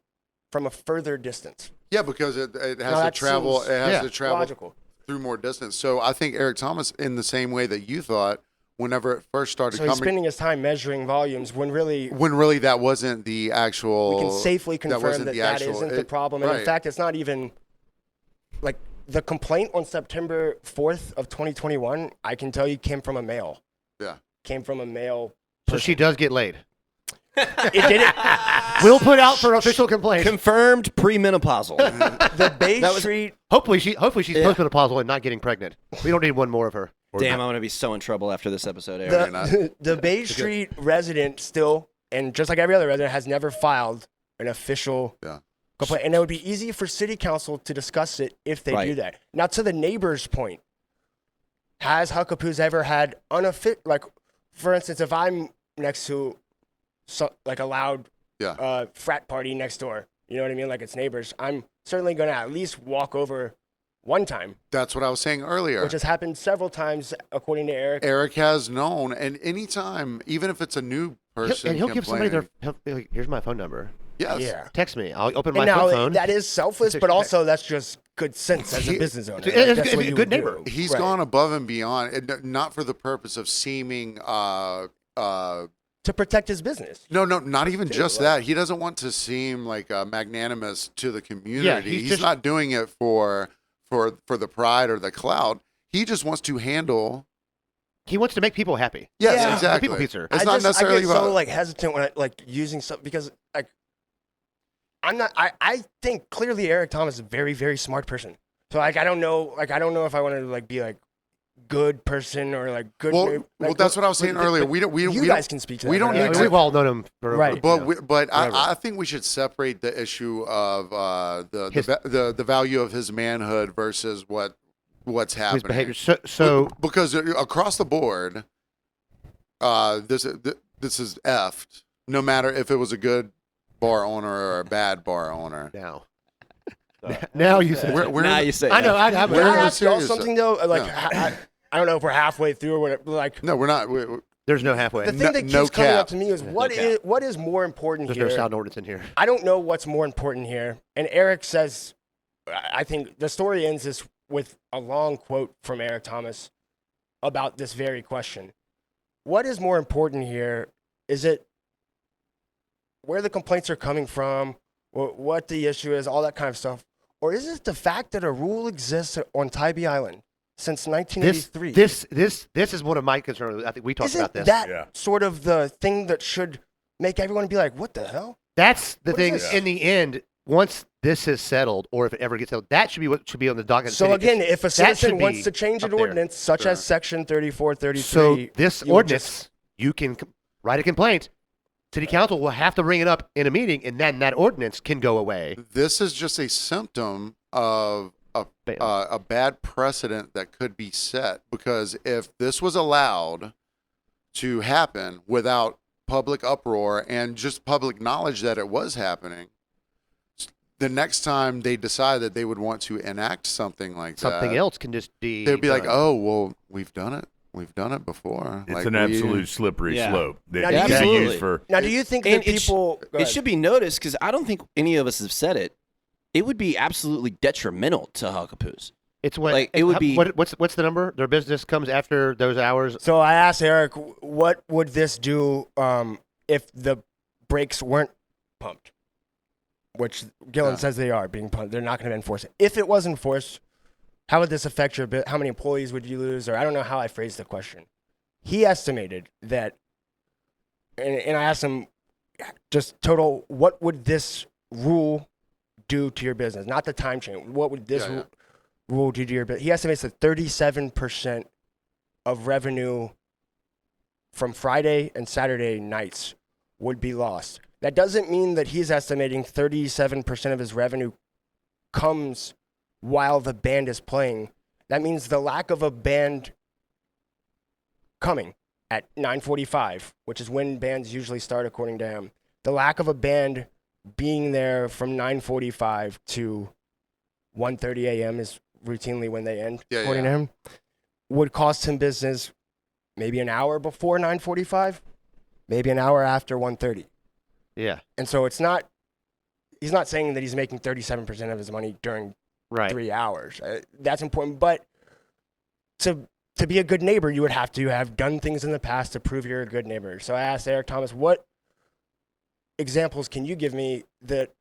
from a further distance. yeah, because it has to that travel. seems- It has to travel Logical. through more distance. So I think Eric Thomas, in the same way that you thought, whenever it first started So he's coming, spending his time measuring volumes when really that wasn't the actual. we can safely confirm wasn't that the that actual- isn't the it- problem. And in right. fact, it's not even like the complaint on September 4th of 2021, I can tell you came from a male. Yeah. Came from a male. So she does get laid. It didn't. We'll put out for official complaint. Confirmed premenopausal. The Bay That was- Street. Hopefully she's Yeah. postmenopausal and not getting pregnant. We don't need one more of her. Damn, I'm gonna be so in trouble after this episode, Eric. The Bay Street resident still, and just like every other resident, has never filed an official complaint. And it would be easy for city council to discuss it if they do Right. that. Now, to the neighbor's point, has Huckapoos ever had like, for instance, if I'm next to like a loud frat party next door, you know what I mean? Like it's neighbors, I'm certainly going to at least walk over one time. That's what I was saying earlier. Which has happened several times, according to Eric. Eric has known, and anytime, even if it's a new person, He'll give somebody complaining- he'll be like, here's my phone number. Yes. Yeah. Text me. I'll open my And now phone. that is selfless, but also that's just good sense as a business owner. It's Like, good- that's what it's you good would neighbor. do. He's Right. gone above and beyond, and not for the purpose of seeming. To protect his business. No, not even just that. He doesn't want to seem like magnanimous to the community. he's He's just- not doing it for the pride or the clout. He just wants to handle. He wants to make people happy. Yes, Yeah. exactly. People pleaser. It's not necessarily I get about. so like hesitant when I like using stuff because like I'm not. I think clearly Eric Thomas is a very, very smart person. So like I don't know if I want to like be like good person or like good. Well, that's what I was saying earlier. We don't. You guys can speak to that. we don't right? need to- We've all known him for Right. But you know. but whatever. I think we should separate the issue of the value of his manhood versus what's his happening. behavior. So Because across the board, this is effed. No matter if it was a good bar owner or a bad bar owner. now, Now you said We're Now in- you say I know. that. I We're Can I in a ask y'all serious- something though? Like, Yeah. I don't know if we're halfway through or whatever. Like, No, we're not. there's no halfway. the thing that no keeps coming cap. up to me is what is more important There's here? no sound ordinance in here. I don't know what's more important here. And Eric says, I think the story ends this with a long quote from Eric Thomas about this very question. What is more important here? Is it where the complaints are coming from, what the issue is, all that kind of stuff? Or is it the fact that a rule exists on Tybee Island since 1983? This is one of my concerns. I think we talked Isn't about this. that Yeah. sort of the thing that should make everyone be like, what the hell? That's the What is thing. this? In the end, once this is settled, or if it ever gets settled, that should be what should be on the docket. So again, if a that citizen should wants be to change an up there. ordinance, such as Section 3433, So this you would ordinance, you can write a complaint. City council will have to bring it up in a meeting, and then that ordinance can go away. This is just a symptom of a bad precedent that could be set, because if this was allowed to happen without public uproar and just public knowledge that it was happening, the next time they decide that they would want to enact something like Something that, else can just be. they'd be like, done. "Oh, well, we've done it. We've done it before." It's Like, an we- absolute slippery Yeah. slope that Now, you do you- can't use Absolutely. for. Now, do you think And that it sh- people... go It ahead. should be noticed because I don't think any of us have said it. It would be absolutely detrimental to Huckapoos. It's when like, it would be- What's the number? Their business comes after those hours. So I asked Eric, what would this do if the brakes weren't pumped? Which Gillen says they are being pumped. They're not going to enforce it. If it was enforced, how would this affect your bit? How many employees would you lose? Or I don't know how I phrased the question. He estimated that, and I asked him just total, what would this rule do to your business? Not the time change. What would this rule do to your business? He estimates that 37% of revenue from Friday and Saturday nights would be lost. That doesn't mean that he's estimating 37% of his revenue comes while the band is playing. That means the lack of a band coming at 9:45, which is when bands usually start according to him. The lack of a band being there from 9:45 to 1:30 a.m. is routinely when they end, according to him, would cost him business maybe an hour before 9:45, maybe an hour after 1:30. Yeah. And so he's not saying that he's making 37% of his money during Right. 3 hours. That's important. But to be a good neighbor, you would have to have done things in the past to prove you're a good neighbor. So I asked Eric Thomas, what examples can you give me that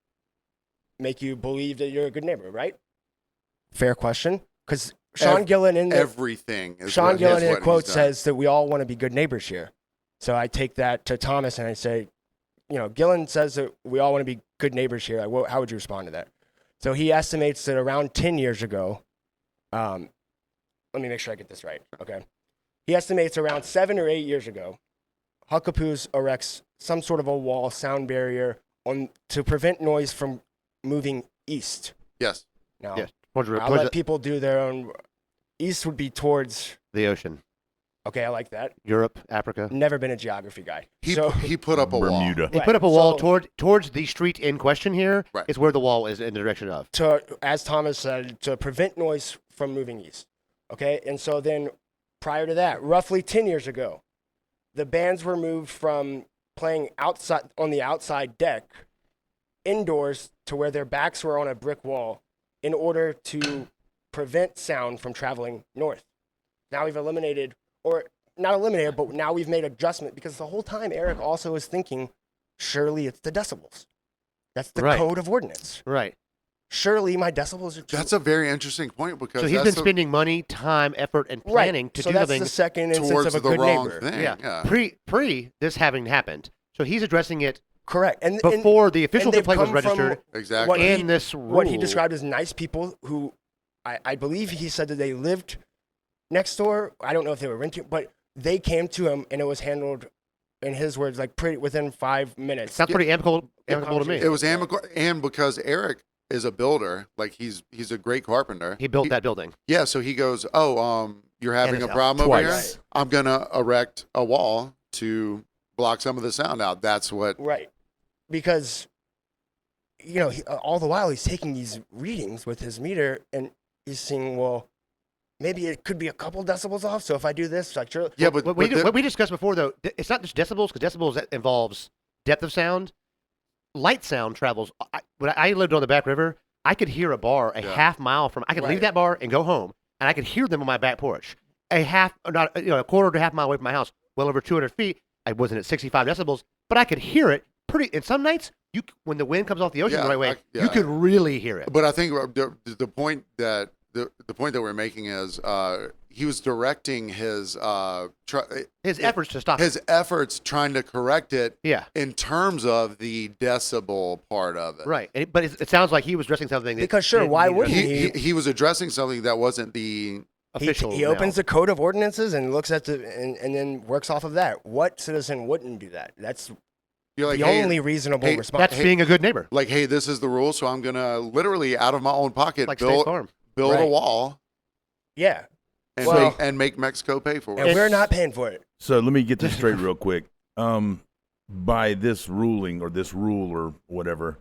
make you believe that you're a good neighbor, right? Fair question. Because Sean Gillen in everything. Is Sean what- Gillen is in a what quote he's done. says that we all want to be good neighbors here. So I take that to Thomas and I say, Gillen says that we all want to be good neighbors here. Like, how would you respond to that? So he estimates that around 10 years ago, let me make sure I get this right. Okay. He estimates around 7 or 8 years ago, Huckapoos erects some sort of a wall, sound barrier to prevent noise from moving east. Yes. Now, Yes. I'll Towards let people do their own. East would be towards. the ocean, Okay, I like that. Europe, Africa. Never been a geography guy. He put up a wall. Bermuda. They Right, put up a wall so- towards the street in question here. Right. Is where the wall is in the direction of. As Thomas said, to prevent noise from moving east. Okay, and so then prior to that, roughly 10 years ago, the bands were moved from playing outside on the outside deck indoors to where their backs were on a brick wall in order to prevent sound from traveling north. Now we've eliminated, or not eliminated, but now we've made adjustment because the whole time Eric also is thinking, surely it's the decibels. That's the Right. code of ordinance. Right. Surely my decibels are too. That's a very interesting point, because So he's been that's spending money, time, effort, and Right. planning to so do that's something the second instance towards of a the good wrong neighbor. thing. Yeah. Pre this having happened. So he's addressing it Correct. And before the official and they've complaint was come from registered Exactly. what and he- this rule. what he described as nice people who I believe he said that they lived next door. I don't know if they were renting, but they came to him and it was handled, in his words, like pretty within 5 minutes. Sounds pretty amicable to me. It was amicable, and because Eric is a builder, like he's a great carpenter. He built that building. Yeah, so he goes, you're having his a house. problem over here? Twice. I'm gonna erect a wall to block some of the sound out. That's what. Right. Because all the while he's taking these readings with his meter, and he's seeing, well, maybe it could be a couple decibels off. So if I do this, like, sure. Yeah, but what we discussed before, though, it's not just decibels, because decibels that involves depth of sound. Light sound travels. When I lived on the back river, I could hear a bar a half mile from. I could leave that bar and go home, and I could hear them on my back porch. A quarter to half mile away from my house, well over 200 feet. I wasn't at 65 decibels, but I could hear it pretty. And some nights, when the wind comes off the ocean the right way, you could really hear it. But I think the point that we're making is he was directing his efforts to stop his efforts trying to correct it. Yeah. In terms of the decibel part of it. Right. But it sounds like he was addressing something. Because sure, why wouldn't he? He was addressing something that wasn't the official. He opens the code of ordinances and looks at and then works off of that. What citizen wouldn't do that? That's the only reasonable response. That's being a good neighbor. Like, hey, this is the rule, so I'm gonna literally out of my own pocket like State Farm. build a wall. Yeah. And make Mexico pay for it. And we're not paying for it. So let me get this straight real quick. By this ruling or this rule or whatever,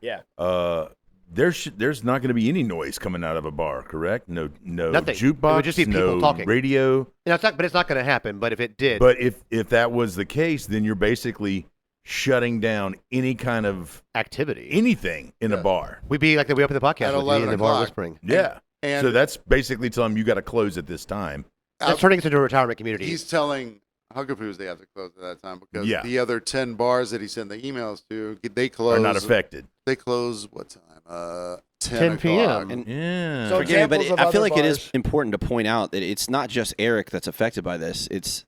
there's not going to be any noise coming out of a bar, correct? No Nothing. Jukebox, It would just be people talking. Radio. But it's not going to happen. But if it did, But if that was the case, then you're basically shutting down any kind of activity, anything in a bar. we'd be like we up in the podcast At with 11 me in the bar o'clock. whispering. Yeah. And So that's basically telling them you got to close at this time. That's turning us into a retirement community. he's telling Huckapoos they have to close at that time because Yeah. the other 10 bars that he sent the emails to, they close. Are not affected. They close what time? 10 p.m. And Yeah. So forgive me, but examples of I feel other like it is bars. important to point out that it's not just Eric that's affected by this. It's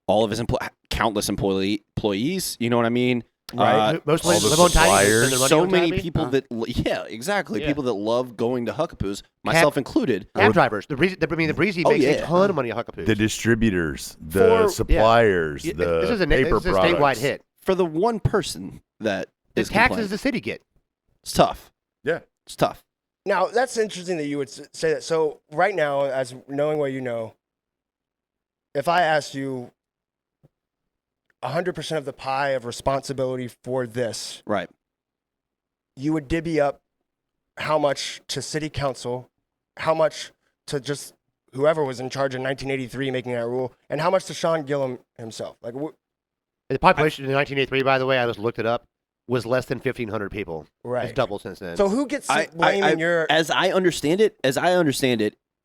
all of his countless employees. You know what I mean? Right. Most all places the live on Tybee, suppliers. spend their money So on many Tybee. people exactly. Yeah. People that love going to Huckapoos, myself included. Cab drivers. The Breezy makes a ton of money at Huckapoos. The distributors, the suppliers, Yeah, the this is a paper this is a products. statewide hit. For the one person that The is taxes complaining, the city get. it's tough. Yeah. It's tough. Now, that's interesting that you would say that. So right now, as knowing what you know, if I asked you 100% of the pie of responsibility for this, Right. you would divvy up how much to city council, how much to just whoever was in charge in 1983 making that rule, and how much to Sean Gillum himself. Like, The population in 1983, by the way, I just looked it up, was less than 1,500 people. right. It's doubled since then. So who gets to blame in your... As I understand it,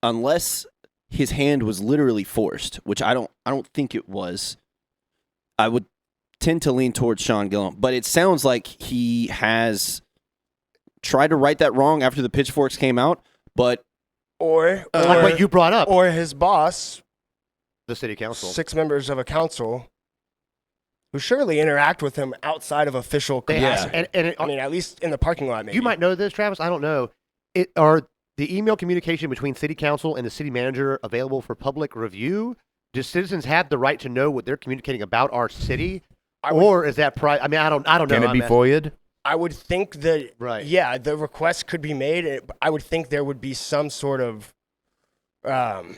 unless his hand was literally forced, which I don't think it was, I would tend to lean towards Sean Gillum. But it sounds like he has tried to right that wrong after the pitchforks came out. But Or like what you brought up, or his boss, the city council. 6 members of a council, who surely interact with him outside of official They capacity. have, and I mean, at least in the parking lot, maybe. you might know this, Travis. I don't know. Are the email communication between city council and the city manager available for public review? Do citizens have the right to know what they're communicating about our city? Or is that private? I mean, I don't know. Can it be FOIA'd? I would think that, Right. yeah, the request could be made. I would think there would be some sort of,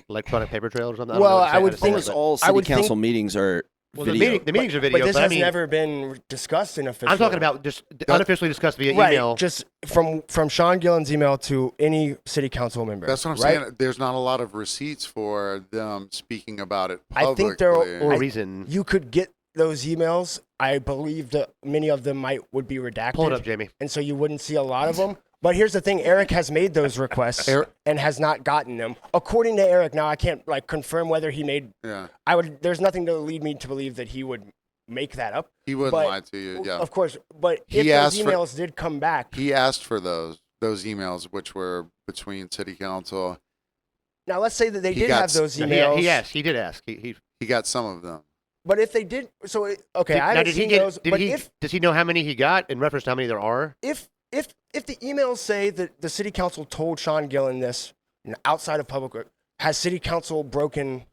Electronic paper trail or something? Well, I I would don't think- almost understand all I city would council think- meetings are Well, video. the meetings are video, but this I has mean, never been discussed in official. I'm talking about just unofficially discussed via right, email. just from Sean Gillen's email to any city council member. That's what I'm right? saying. There's not a lot of receipts for them speaking about it I publicly. think there or I- reason. You could get those emails. I believe that many of them would be redacted. Pull it up, Jamie. And so you wouldn't see a lot of them. But here's the thing: Eric has made those requests and has not gotten them. According to Eric, now I can't confirm whether he made. Yeah, There's nothing to lead me to believe that he would make that up. he wouldn't But- lie to you. Yeah, Of course, but He if those asked for- emails did come back, he asked for those emails, which were between city council. now let's say that they He did got have those He emails. asked. He did ask. He He got some of them. But if they did, okay, I now, haven't did he seen get? those. Did But he? Does he know how many he got in reference to how many there are? if the emails say that the city council told Sean Gillen this outside of public, has city council broken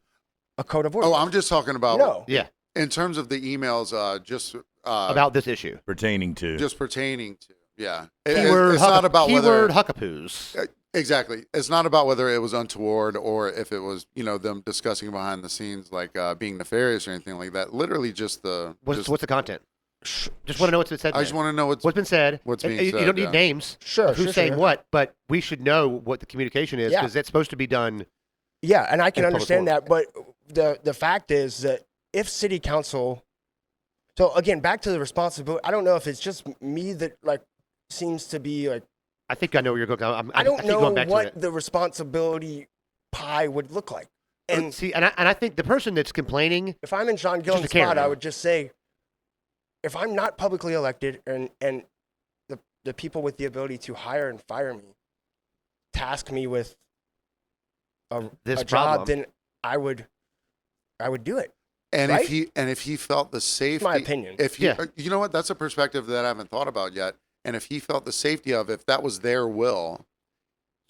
a code of order? Oh, I'm just talking about no. Yeah, in terms of the emails. Just about this issue. Pertaining to. just pertaining to. Yeah, Keyword it's not about keyword whether Huckapoos. exactly. It's not about whether it was untoward or if it was them discussing behind the scenes like being nefarious or anything like that. Literally, just the What's the content? Just want to know what's been said. I just want to know what's been said. what's And being you said, don't need yeah. names. Sure, of who's sure, saying sure. what, but we should know what the communication is Yeah. because it's supposed to be done. Yeah, and I can in public understand that, but the fact is that if city council, so again, back to the responsibility. I don't know if it's just me that like seems to be like I think I know where you're going. I don't keep know going back to what it. the responsibility pie would look like. And See, and I think the person that's complaining, if I'm in Sean Just Gillen's a Karen, spot, I though. would just say, if I'm not publicly elected and the people with the ability to hire and fire me task me with This a problem. job, then I would do it. And Right? if he felt the safety, My opinion. If he, Yeah. you know what, that's a perspective that I haven't thought about yet. And if he felt the safety of, if that was their will,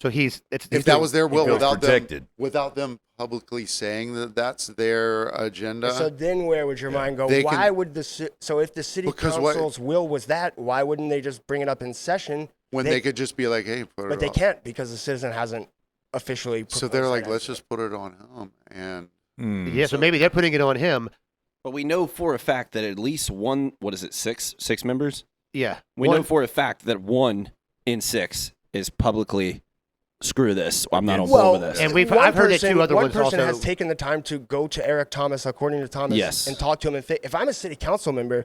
so if that was their will feels without protected. them, without them publicly saying that that's their agenda, So then where would your mind go? They Why can- would so if the city Because what- council's will was that, why wouldn't they just bring it up in session? when they could just be like, hey, put it But they on. can't because the citizen hasn't officially So they're proposed like, that let's as- just put it on him. And yeah, so maybe they're putting it on him. But we know for a fact that at least one, what is it, six members? Yeah, We know for a fact that 1 in 6 is publicly, screw this, I'm not on board with this. and I've heard that two other one ones person also. has taken the time to go to Eric Thomas, according to Thomas, Yes. and talk to him. And if I'm a city council member,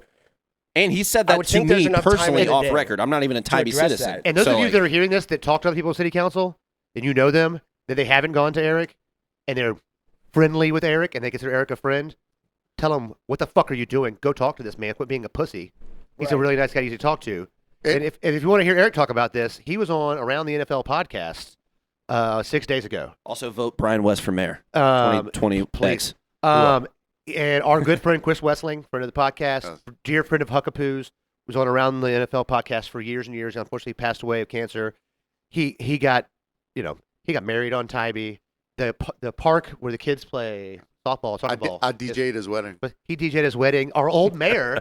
And he said I that would to think there's me enough time personally in the off day record. I'm not even a Tybee address citizen. that. And those So, of you like, that are hearing this that talk to other people in city council, and you know them, that they haven't gone to Eric, and they're friendly with Eric, and they consider Eric a friend, tell them, what the fuck are you doing? Go talk to this man. Quit being a pussy. He's a Right. really nice guy easy to talk to. It- And if you want to hear Eric talk about this, he was on Around the NFL podcast 6 days ago. also vote Brian West for mayor. 2020 please. Thanks. And our good friend Chris Wessling, friend of the podcast, Yes. dear friend of Huckapoos, was on Around the NFL podcast for years and years. Unfortunately, passed away of cancer. He got married on Tybee. The park where the kids play softball, soccer ball. I DJ'd his wedding. But he DJ'd his wedding. Our old mayor,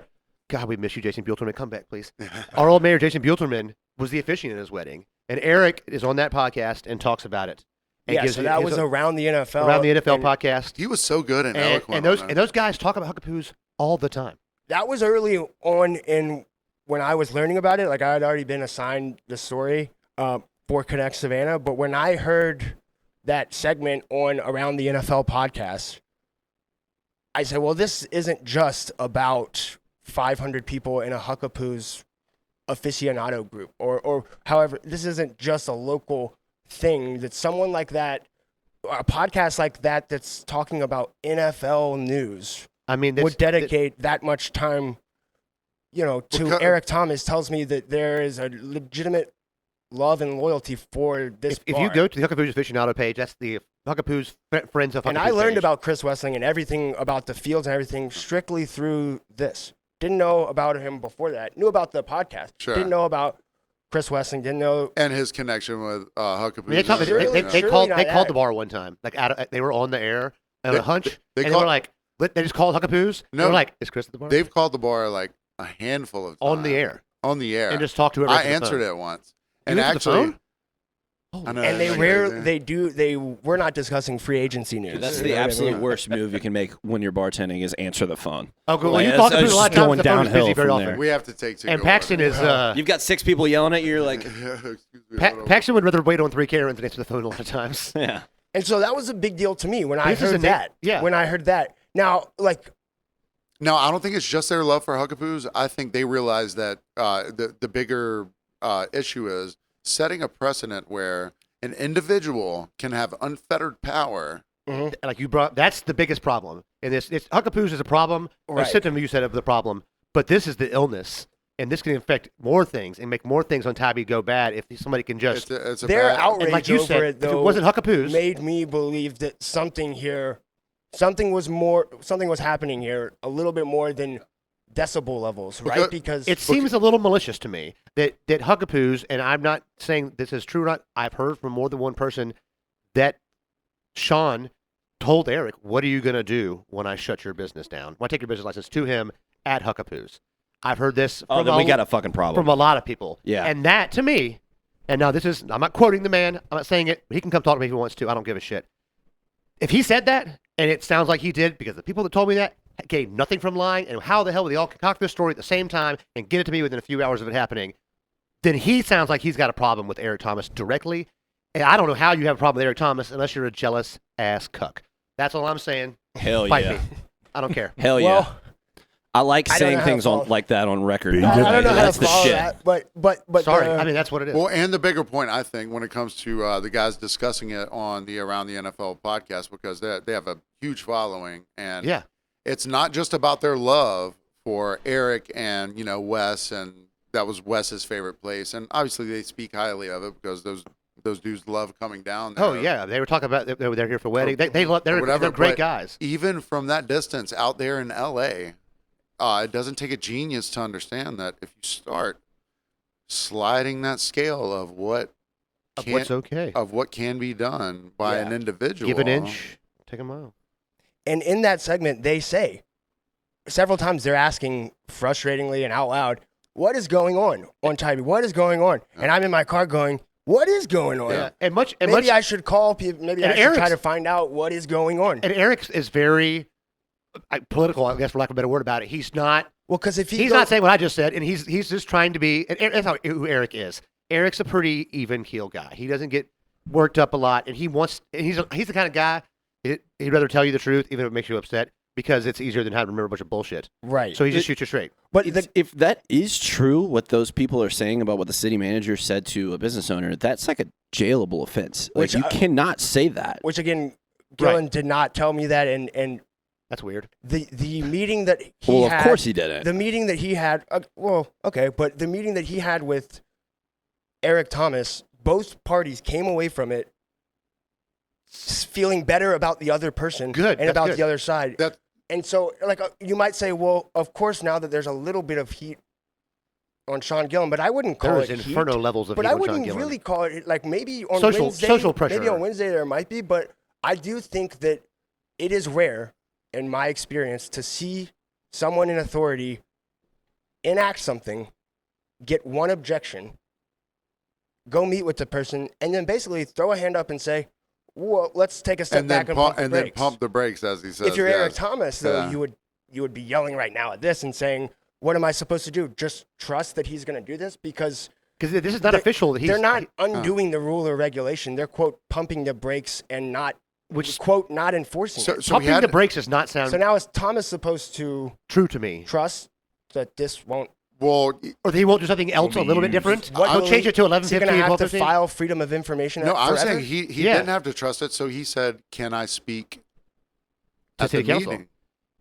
God, we miss you, Jason Buelterman. Come back, please. Our old mayor, Jason Buelterman, was the officiant at his wedding, and Eric is on that podcast and talks about it. And yeah, gives so that his- was Around the NFL. Around the NFL and podcast. He was so good and eloquent. And on that. those guys talk about Huckapoos all the time. That was early on in when I was learning about it. Like I had already been assigned the story for Connect Savannah, but when I heard that segment on Around the NFL podcast, I said, well, this isn't just about 500 people in a Huckapoos aficionado group or however, this isn't just a local thing that someone like that, a podcast like that that's talking about NFL news I mean, would dedicate that much time, to Because- Eric Thomas tells me that there is a legitimate love and loyalty for this if you bar. go to the Huckapoos aficionado page, that's the Huckapoos Friends of Huckapoos And I learned page. about Chris Wessling and everything about the fields and everything strictly through this. Didn't know about him before that. Knew about the podcast. Sure. Didn't know about Chris Wessling. Didn't know. and his connection with Huckapoos. I mean, they called Surely not called the that. bar one time. Like they were on the air on They- a hunch, they and they call- were like, they just called Huckapoos. No. They were like, is Chris at the bar? They've called the bar like a handful of times. on the air On the air. and just talked to it. I answered it once. And answered the actually, phone? Holy I know. And they Okay, rarely, yeah. we're not discussing free agency news. That's You the know what I absolute mean? worst move you can make when you're bartending is answer the phone. Oh, well, Like, you it's- talk to it's people a lot of just times. going The phone is busy downhill very from often. there. we have to take two. And Paxton is You've got 6 people yelling at you. You're like, Excuse me, hold on. Paxton would rather wait on 3 Karens than answer the phone a lot of times. yeah. And so that was a big deal to me when I This is heard a na- that. yeah. When I heard that. Now, like, No, I don't think it's just their love for Huckapoos. I think they realize that the bigger issue is setting a precedent where an individual can have unfettered power. Like you brought, that's the biggest problem. And this Huckapoos is a problem, Right. a symptom you said of the problem, but this is the illness, and this can affect more things and make more things on Tybee go bad if somebody can just. It's a their bad, outrage and like you over said, it, if though, it wasn't Huckapoos, made me believe that something was happening here a little bit more than decibel levels, right? Because it seems a little malicious to me that Huckapoos, and I'm not saying this is true or not. I've heard from more than one person that Sean told Eric, "What are you going to do when I shut your business down? When I take your business license?" to him at Huckapoos. I've heard this Oh, from, then we got a fucking problem. from a lot of people. Yeah. And that, to me, and now this is, I'm not quoting the man. I'm not saying it, but he can come talk to me if he wants to. I don't give a shit. If he said that, and it sounds like he did, because the people that told me that gained nothing from lying, and how the hell would they all concoct this story at the same time and get it to me within a few hours of it happening? Then he sounds like he's got a problem with Eric Thomas directly. And I don't know how you have a problem with Eric Thomas unless you're a jealous ass cuck. That's all I'm saying. Hell Fight yeah. me. I don't care. Hell yeah. Well, I like I don't know saying how things to on follow- like that on record. I I don't know how That's to the follow shit. that, but Sorry. the- I mean, that's what it is. Well, and the bigger point, I think, when it comes to the guys discussing it on the Around the NFL podcast, because they have a huge following, and yeah. it's not just about their love for Eric and Wes, and that was Wes's favorite place, and obviously they speak highly of it because those dudes love coming down there. Oh, yeah. They were talking about they're here for wedding. They're whatever, great but guys. Even from that distance out there in L.A., it doesn't take a genius to understand that if you start sliding that scale of what What's okay. of what can be done by an individual, Give an inch, take a mile. And in that segment, they say several times they're asking frustratingly and out loud, "What is going on Tybee? What is going on?" And I'm in my car going, "What is going on?" Yeah. Maybe I should call people. Maybe I should try to find out what is going on. And Eric is very political, I guess, for lack of a better word about it. He's not. Well, because if He's not saying what I just said, and he's just trying to be. And that's who Eric is. Eric's a pretty even keel guy. He doesn't get worked up a lot, and he's the kind of guy he'd rather tell you the truth, even if it makes you upset, because it's easier than having to remember a bunch of bullshit. right. So he just shoots you straight. but If that is true, what those people are saying about what the city manager said to a business owner, that's like a jailable offense. Like Which, you cannot say that. which again, Gillen Right. did not tell me that, and That's weird. the meeting that he Well, had, of course he didn't. the meeting that he had. But the meeting that he had with Eric Thomas, both parties came away from it feeling better about the other person Good, and that's about good. the other side. That- And so, you might say, well, of course, now that there's a little bit of heat on Sean Gillen, but I wouldn't call There's it heat. inferno levels of But heat I with Sean wouldn't Gillen. really call it like maybe on Wednesday. Social pressure. Maybe on Wednesday there might be, but I do think that it is rare, in my experience, to see someone in authority enact something, get one objection, go meet with the person, and then basically throw a hand up and say, "Well, let's take a step back and pump the brakes." then pump the brakes, as he says. If you're yeah. Eric Thomas, though, Yeah. you would be yelling right now at this and saying, "What am I supposed to do? Just trust that he's going to do this?" Because Because this is not they're- official. That they're not undoing the rule or regulation. They're quote pumping the brakes and not quote not enforcing it. So we pumping had the brakes does not sound So now is Thomas supposed to true to me. trust that this won't? well, Or he won't do something else a little bit different. He'll change it to Is he 11:15, going to have to 12:15. file Freedom of Information no, Act I'm forever? saying he Yeah. didn't have to trust it, so he said, "Can I speak To at the city council. meeting?"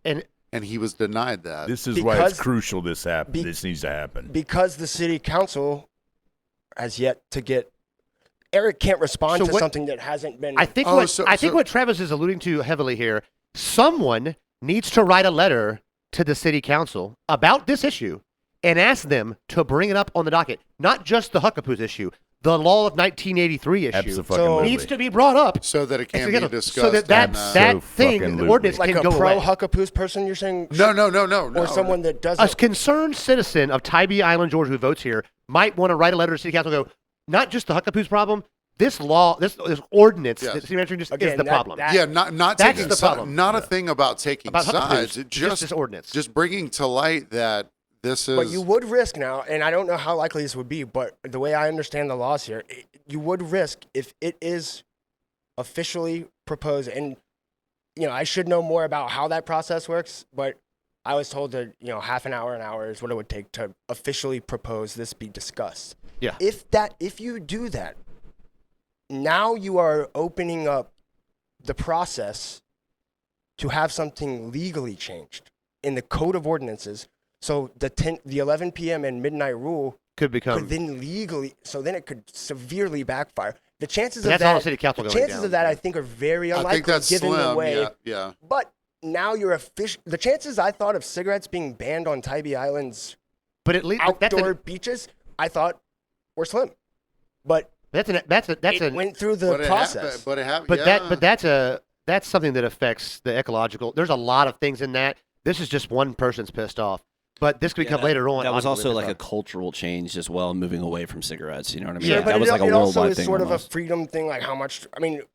And And he was denied that. This is why Because- it's crucial this happen. be- This needs to happen. because the city council has yet to get. Eric can't respond So to what- something that hasn't been. I think Oh, what so- I think so- what Travis is alluding to heavily here, someone needs to write a letter to the city council about this issue and ask them to bring it up on the docket. Not just the Huckapoos issue, the law of 1983 issue Absolutely. needs to be brought up. so that it can And be so discussed. that that, and, that So thing, fucking the ordinance like can a go pro away. Huckapoos person, you're saying? no, Or someone that doesn't. A concerned citizen of Tybee Island, Georgia, who votes here might want to write a letter to city council and go, not just the Huckapoos problem, this law, this ordinance Yes. that city manager just Again, is the that- problem. that- Yeah, not That's taking the problem. Not a thing about taking About sides. Huckapoos, It just this ordinance. just bringing to light that this is. But you would risk now, and I don't know how likely this would be, but the way I understand the laws here, you would risk if it is officially proposed, and I should know more about how that process works, but I was told that half an hour is what it would take to officially propose this be discussed. Yeah. If you do that, now you are opening up the process to have something legally changed in the code of ordinances. So the 11 p.m. and midnight rule Could become. could then legally, so then it could severely backfire. The chances But of that's all that, the city council the going chances down. of that, I think, are very I unlikely think that's given slim. the way. Yeah. But now you're the chances I thought of cigarettes being banned on Tybee Island's But at least outdoor beaches, I thought were slim. But that's it went through the process. But it happened. But that's something that affects the ecological. There's a lot of things in that. This is just one person's pissed off, but this could become later on. That was obviously also like pissed a off. cultural change as well, moving away from cigarettes. You know what I mean? Sure, Like, but that was like a it also worldwide is thing. sort of a almost. freedom thing, like how much.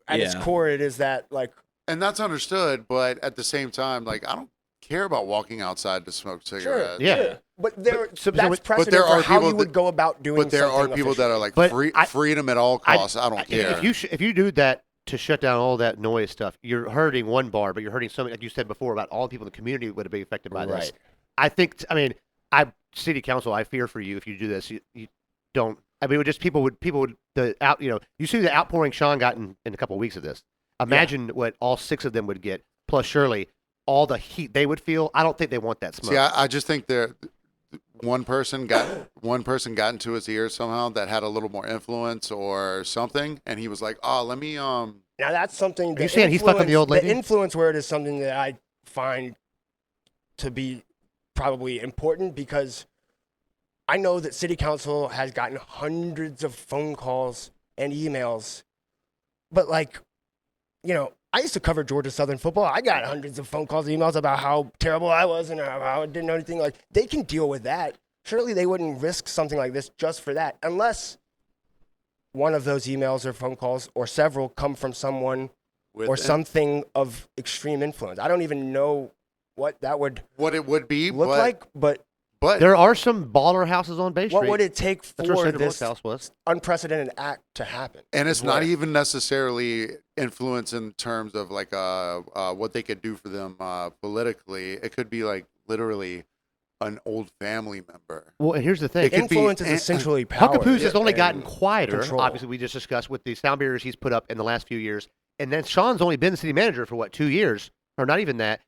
At its Yeah. core, it is that like and that's understood. But at the same time, like I don't care about walking outside to smoke Sure. cigarettes. Yeah. But there, so- that's precedent there are for how people you would that- go about doing. But there are something people that are like But freedom at all costs. I don't care. If you do that to shut down all that noise stuff, you're hurting one bar, but you're hurting so many, like you said before, about all the people in the community would be affected by this. Right. I think. City council. I fear for you if you do this. You don't. I mean, it would just people would You see the outpouring Sean got in a couple of weeks of this. Imagine what all 6 of them would get. Plus, surely all the heat they would feel. I don't think they want that smoke. See, I just think one person got into his ear somehow that had a little more influence or something, and he was like, "Oh, let me." Now that's something. Are you saying he's fucking the old lady? The influence word is something that I find to be probably important because I know that city council has gotten hundreds of phone calls and emails, but like, I used to cover Georgia Southern football. I got hundreds of phone calls and emails about how terrible I was and how I didn't know anything. Like, they can deal with that. Surely they wouldn't risk something like this just for that, unless one of those emails or phone calls or several come from someone or something of extreme influence. I don't even know what that would it would be look like, but there are some baller houses on Bay Street. what would it take That's where for Sandra this Bullock's house was. unprecedented act to happen? And it's Is not what- even necessarily influence in terms of like what they could do for them politically. It could be like literally an old family member. Well, and here's the thing. It could be- Influence is essentially power. Huckapoos has only and gotten quieter. control. Obviously, we just discussed with the sound barriers he's put up in the last few years. And then Sean's only been city manager for 2 years, or not even that.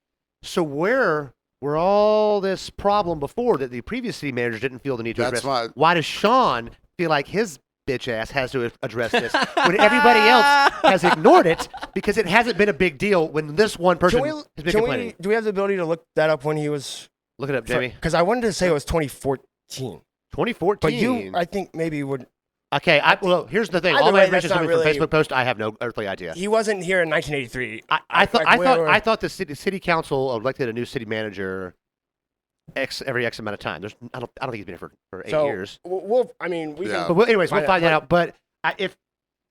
So where were all this problem before that the previous city manager didn't feel the need to That's address? why- Why does Sean feel like his bitch ass has to address this when everybody else has ignored it because it hasn't been a big deal when this one person has been complaining? Do we have the ability to look that up when he was? Look it up, Jamie. Because I wanted to say it was 2014. 2014. But you, I think maybe would. Okay, well, here's the thing. Either All my way, information is that's coming not from really- Facebook post. I have no earthly idea. He wasn't here in 1983. I thought the city council elected a new city manager every X amount of time. I don't think he's been here for 8 years. I mean, we Yeah. can. But anyways, we'll find that out. But if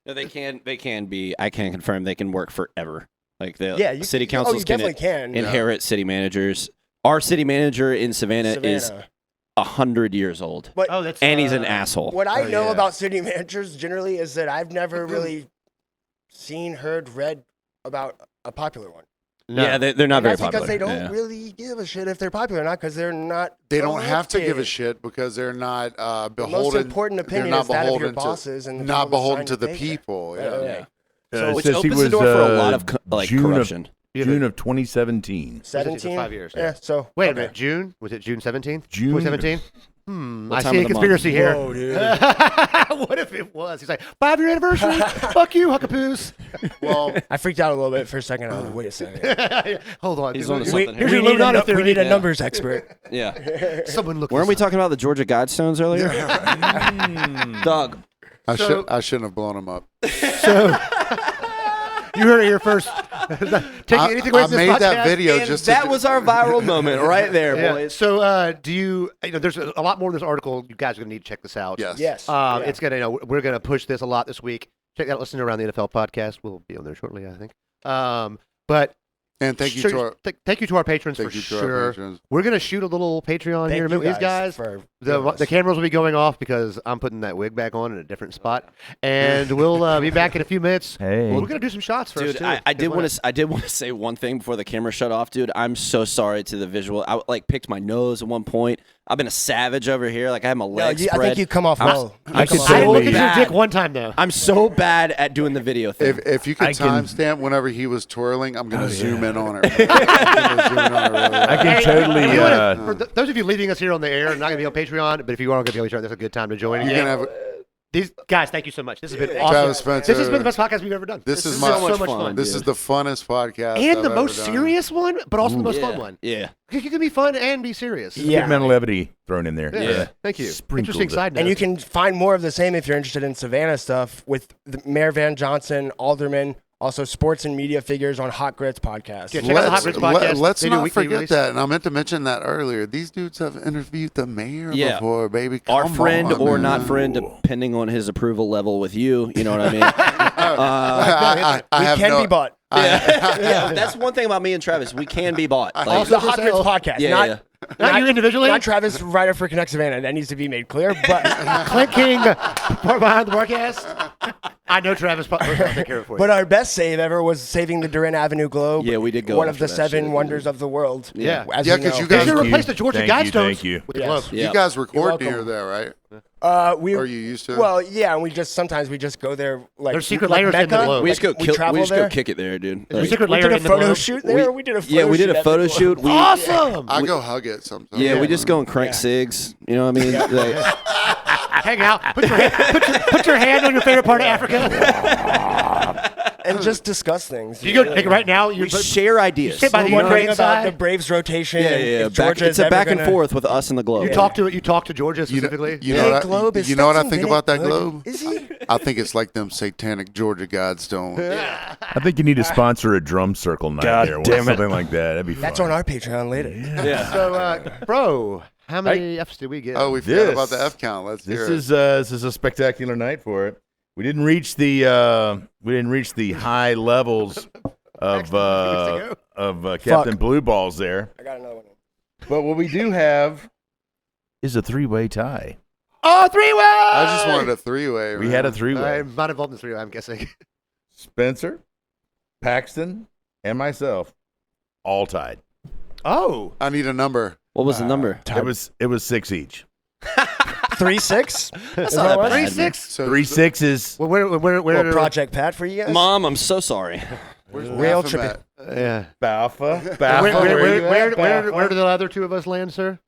No, they can be. I can confirm they can work forever. Like the Yeah, you city can, councils you definitely can. inherit city managers. Our city manager in Savannah is 100 years old, But that's and he's an asshole. what I know yeah. about city managers generally is that I've never really seen, heard, read about a popular one. no. Yeah, they're not And very that's popular. because they don't Yeah. really give a shit if they're popular or not, because they're not. They don't have to give a elected. shit because they're not The beholden. most important opinion they're is that of your beholden bosses and the not people that beholden sign to your the paycheck. people. Yeah. Yeah. So Which says he opens the was, door for a lot of June corruption. June of 2017. 17 5 years. Yeah. So Wait a okay. minute, June? Was it June 17th? June. 2017? What I time see a of the month? conspiracy here. Whoa, dude. What if it was? He's like, 5-year anniversary? Fuck you, Huckapoos. Well, I freaked out a little bit for a second. I was like, wait a second. Hold on. He's on to Here's something your here. we, need Illuminati a, theory. we need a Yeah. numbers expert. Yeah. Someone look Weren't this we up. talking about the Georgia Guidestones earlier? Dog. I So- shouldn't have blown him up. So, you heard it here first. Take anything away I from this made that podcast. video And just that to, was our viral moment right there, Yeah. boys. So, do you know, there's a lot more in this article. You guys are going to need to check this out. Yes. Yes. Yeah. It's going to, we're going to push this a lot this week. Check that, listen to Around the NFL podcast. We'll be on there shortly, I think. But And thank you sure, to our thank you to our patrons thank for you to our sure. patrons. We're going to shoot a little Patreon Thank here. you Remember these guys? for doing The this. cameras will be going off because I'm putting that wig back on in a different spot, and we'll be back in a few minutes. Hey. Well, we're gonna do some shots first, Dude, too. I did want to say one thing before the camera shut off, dude. I'm so sorry to the visual. I picked my nose at one point. I've been a savage over here. Like I have my No, legs I spread. think you come off well. I could I say didn't look at bad. your dick one time though. I'm so bad at doing the video thing. If you could I can- timestamp whenever he was twirling, I'm gonna zoom in on it. I'm gonna zoom in on it really I well. can totally. You know what? For those of you leaving us here on the air and not gonna be on Patreon, but if you are going to be on Patreon, that's a good time to join. You again. can have These guys, thank you so much. This has been Travis awesome. Spencer. This has been the best podcast we've ever done. This is been my- so much fun. fun. This is the funnest podcast And I've the ever most done. serious one, but also the most yeah. fun one. Yeah. You can be fun and be serious. Yeah. Good mental levity thrown in there. Yeah. Thank you. Sprinkled Interesting it. side note. And you can find more of the same if you're interested in Savannah stuff with Mayor Van Johnson, Alderman, also sports and media figures on Hot Grits podcast. Yeah, check out the Hot Grits podcast. Let's They do a not weekly forget release. that, and I meant to mention that earlier. These dudes have interviewed the mayor Yeah. before, baby. Our Come friend on, or man. not friend, depending on his approval level with you. You know what I mean? I We have can no, be bought. Yeah, that's one thing about me and Travis. We can be bought. Like, Also, the Hot Grits podcast. yeah, not, yeah. Not you individually. Not Travis, writer for Connect Savannah. That needs to be made clear. But Clint King, part behind the broadcast. I know Travis. I'll take care of it for you. but our best save ever was saving the Durant Avenue Globe. Yeah, we did go one of after the that 7 shit. wonders of the world. Yeah. as Yeah, we 'cause know. you They guys- should replace the Georgia Thank you, Guidestones thank you. with the Yes. globe. Yeah. You guys record welcome. near there, right? We Or you used to? Well, yeah, and we just sometimes we just go there like There's secret like layers in the Mecca. globe. We just go we kill. travel We just there. go kick it there, dude. There's a Like, secret We layer did a in the photo globe. shoot there. We did a photo yeah, we did shoot a at photo the globe. shoot. We, Awesome. I go hug it sometimes. yeah, we just go and crank cigs. You know what I mean? Like, Hang out. Put your hand on your favorite part of Africa. and just discuss things. You go like right now. we share ideas. sit by the We're wondering Ukraine about side. the Braves rotation. Yeah, and yeah, yeah. if Georgia It's is a ever back and gonna- forth with us and the globe. You talk to Georgia specifically. You Hey, know what globe I, is you know what I Stetson think about that Bennett globe? good? Is he? I think it's like them satanic Georgia gods don't. I think you need to sponsor a drum circle night God there. damn it. Something like that. That'd be fun. That's on our Patreon later. So, bro, how many Fs did we get? Oh, we forgot This- about the F count. Let's hear This it. is a spectacular night for it. We didn't reach the high levels of Captain Blue Balls there, I got another one. but what we do have is a 3-way tie. Oh, 3-way! I just wanted a 3-way. We had a man. 3-way. I'm not involved in the 3-way. I'm guessing. Spencer, Paxton, and myself all tied. Oh, I need a number. What was the number? It was 6 each. 3-6. That's not that bad. 3-6. So 3 sixes. Well, where Little Project Pat for you guys. Mom, I'm so sorry. Where's Rail Rail tripping. Yeah. Balfa. Where do the other two of us land, sir?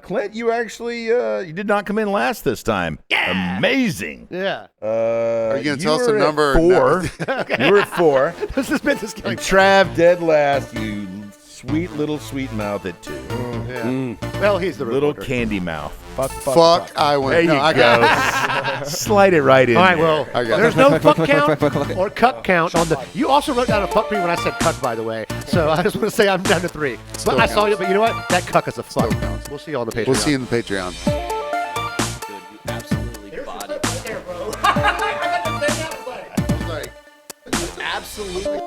Clint, you actually you did not come in last this time. Yeah. Amazing. Yeah. Are you gonna tell us the were at number or 4. You were at 4. This has been this killing. And Trav dead last. You sweet little sweet mouth at 2. Yeah. Well, he's the Little reporter. candy mouth. Fuck, I went. There you no, I got go. Slide it right in. All right, there. well, I got there's it. no fuck count or cuck count on the. You also wrote down a fuck me when I said cuck, by the way. So I just want to say I'm down to 3. Still But I saw counts. you. But you know what? That cuck is a fuck. Still counts. We'll see you on the Patreon. We'll see you in the Patreon. Dude, you absolutely bodied. I got to say that, buddy. Absolutely.